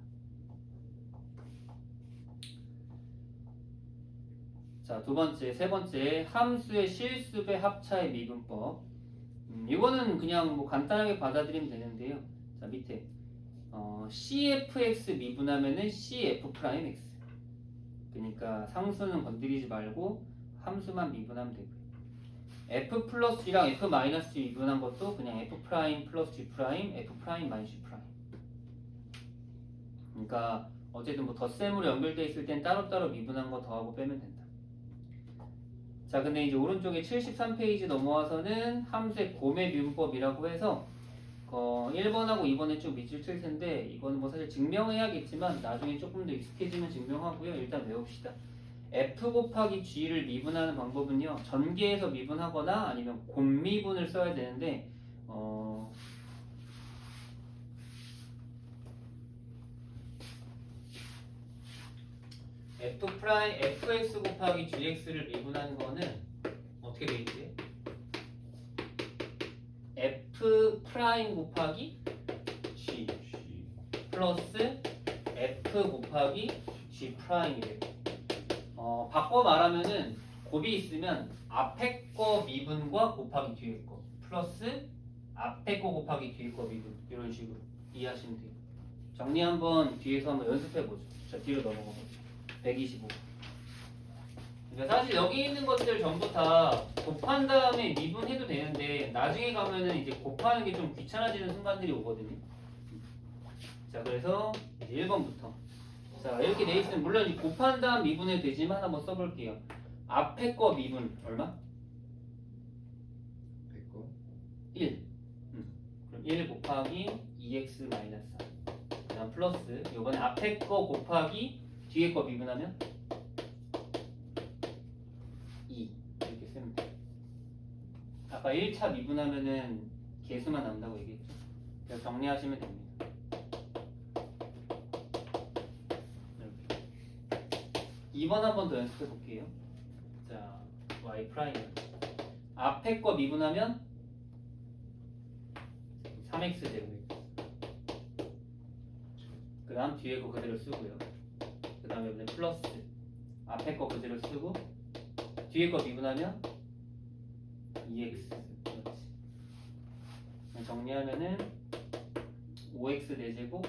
자, 두 번째, 세 번째 함수의 실수배 합차의 미분법. 이거는 그냥 뭐 간단하게 받아들이면 되는데요. 자, 밑에 CFX 미분하면은 CF'X. 그러니까 상수는 건드리지 말고 함수만 미분하면 되고요. F 플러스 G랑 F 마이너스 G 미분한 것도 그냥 F 프라임 플러스 G 프라임, F 프라임 마이너스 G 프라임. 그러니까 어쨌든 뭐 덧셈으로 연결되어 있을 땐 따로따로 미분한 거 더하고 빼면 된다. 자, 근데 이제 오른쪽에 73페이지 넘어와서는 함수의 고매 미분법이라고 해서 1번하고 2번에 좀 밑줄 칠 텐데 이거는 뭐 사실 증명해야겠지만 나중에 조금 더 익숙해지면 증명하고요. 일단 외웁시다. F 곱하기 G를 미분하는 방법은요. 전개해서 미분하거나 아니면 곱미분을 써야 되는데 F 프라임 fx 곱하기 gx를 미분하는 거는 어떻게 돼 있지? F 프라임 곱하기 G 플러스 F 곱하기 G 프라임이래요. 바꿔 말하면은 곱이 있으면 앞에 거 미분과 곱하기 뒤에 거 플러스 앞에 거 곱하기 뒤에 거 미분 이런 식으로 이해하시면 돼요. 정리 한번 뒤에서 한번 연습해 보죠. 자, 뒤로 넘어가 보죠. 125. 그러니까 사실 여기 있는 것들 전부 다 곱한 다음에 미분해도 되는데 나중에 가면은 이제 곱하는 게 좀 귀찮아지는 순간들이 오거든요. 자, 그래서 이제 1번부터. 자, 이렇게 돼 있으면 물론 이제 곱한 다음 미분해도 되지만 한번 써볼게요. 앞에 거 미분 얼마? 1. 그럼 1 곱하기 2x 마이너스 4. 그 다음 플러스 요번에 앞에 거 곱하기 뒤에 거 미분하면 2 이렇게 쓰면 돼요. 아까 1차 미분하면은 개수만 나온다고 얘기했죠. 그래서 정리하시면 됩니다. 이렇게. 2번 한 번 더 연습해 볼게요. 자, y 프라임 앞에 거 미분하면 3x 제곱. 그 다음 뒤에 거 그대로 쓰고요. 그 다음에 이번에 플러스 앞에 거 그대로 쓰고 뒤에 거 미분하면 2x. 그렇지. 정리하면은 5x 4제곱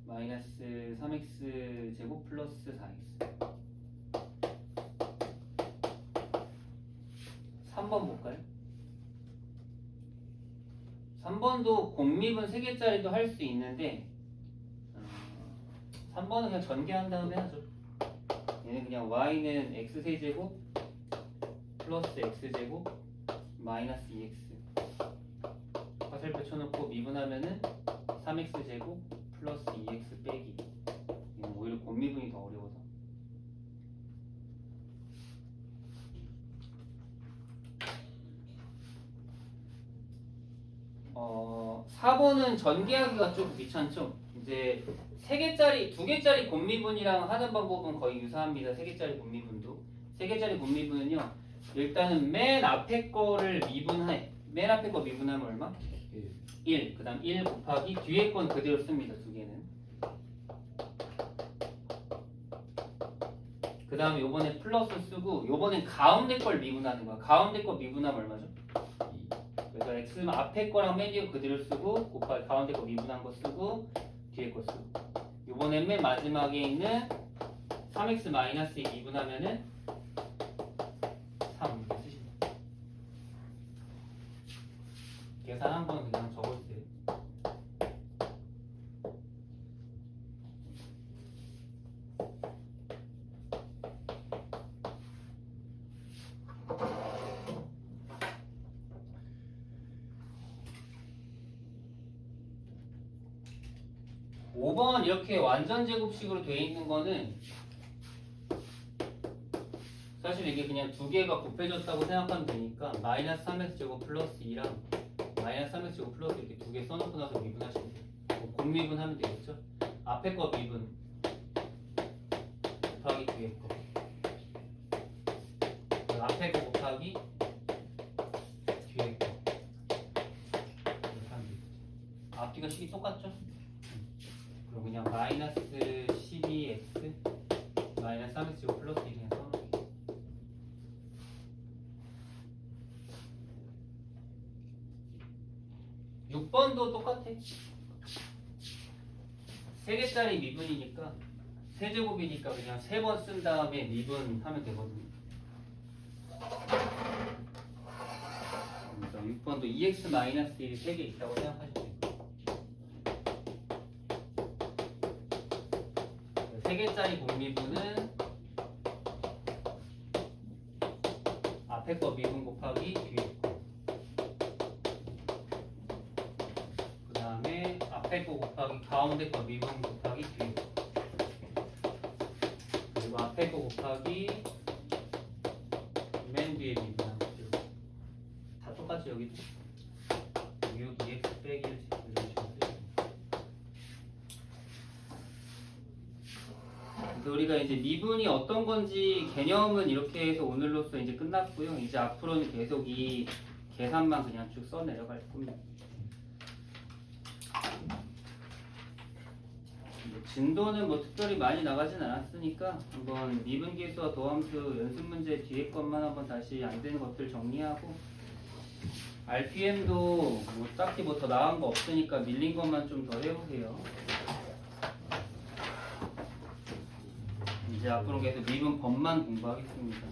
마이너스 3x 제곱 플러스 4x. 3번 볼까요? 3번도 곱미분 3개짜리도 할 수 있는데 3번은 그냥 전개한 다음에 하죠. 얘는 그냥 y는 x3제곱 플러스 x제곱 마이너스 2x 화살표 쳐놓고 미분하면은 3x제곱 플러스 2x 빼기. 이건 오히려 곱미분이 더 어려워서. 어, 4번은 전개하기가 좀 귀찮죠. 이제 3개짜리, 2개짜리 곱미분이랑 하는 방법은 거의 유사합니다. 3개짜리 곱미분도. 3개짜리 곱미분은요. 일단은 맨 앞에 거를 미분해. 맨 앞에 거 미분하면 얼마? 1. 그 다음 1 곱하기 뒤에 건 그대로 씁니다. 2개는. 그 다음에 요번에 플러스 쓰고 요번엔 가운데 걸 미분하는 거야. 가운데 거 미분하면 얼마죠? 2. 그래서 x는 앞에 거랑 맨 뒤에 그대로 쓰고 곱하기 가운데 거 미분한 거 쓰고 뒤에 거 쓰고 요번엔 맨 마지막에 있는 3x-2 미분하면은 3 이렇게 쓰시면 돼요. 계산 한번 그냥 적어주세요. (5번) 이렇게 완전 제곱식으로 되어 있는 거는 사실 이게 그냥 두 개가 곱해졌다고 생각하면 되니까 마이너스 3x 제곱 플러스 2랑 마이너스 3x 제곱 플러스 이렇게 두 개 써놓고 나서 미분하시면 돼요. 뭐 곱미분하면 되겠죠? 앞에 거 미분 곱하기 뒤에 거 앞에 거 곱하기 뒤에 거 이렇게 하면 되겠죠. 앞뒤가 식이 똑같죠? 그럼 그냥 마이너스 12x 마이너스 3x 제곱 플러스 2 그냥 써놓을게요. (6번도) 똑같아. 3개짜리 미분이니까 세제곱이니까 그냥 3번 쓴 다음에 미분하면 되거든요. 그래서 6번도 2x-1이 3개 있다고 생각하시면 돼요. 3개짜리 공미분은 앞에 거 미분 곱하기 뒤에 거. 그 다음에 앞에 거 곱하기 가운데 거 미분 곱하기 뒤에 거. 그리고 앞에 거 곱하기 맨 뒤에 미분한 것들. 다 똑같이 여기도 6, 2x 빼기 1 그래서 우리가 이제 미분이 어떤 건지 개념은 이렇게 해서 오늘로써 이제 끝났고요. 이제 앞으로는 계속 이 계산만 그냥 쭉 써 내려갈 겁니다. 진도는 뭐 특별히 많이 나가진 않았으니까 한번 미분계수와 도함수 연습 문제 뒤에 것만 한번 다시 안 되는 것들 정리하고 RPM도 뭐 딱히 뭐 더 나은 거 없으니까 밀린 것만 좀 더 해보세요. 이제 앞으로 계속 미분 법만 공부하겠습니다.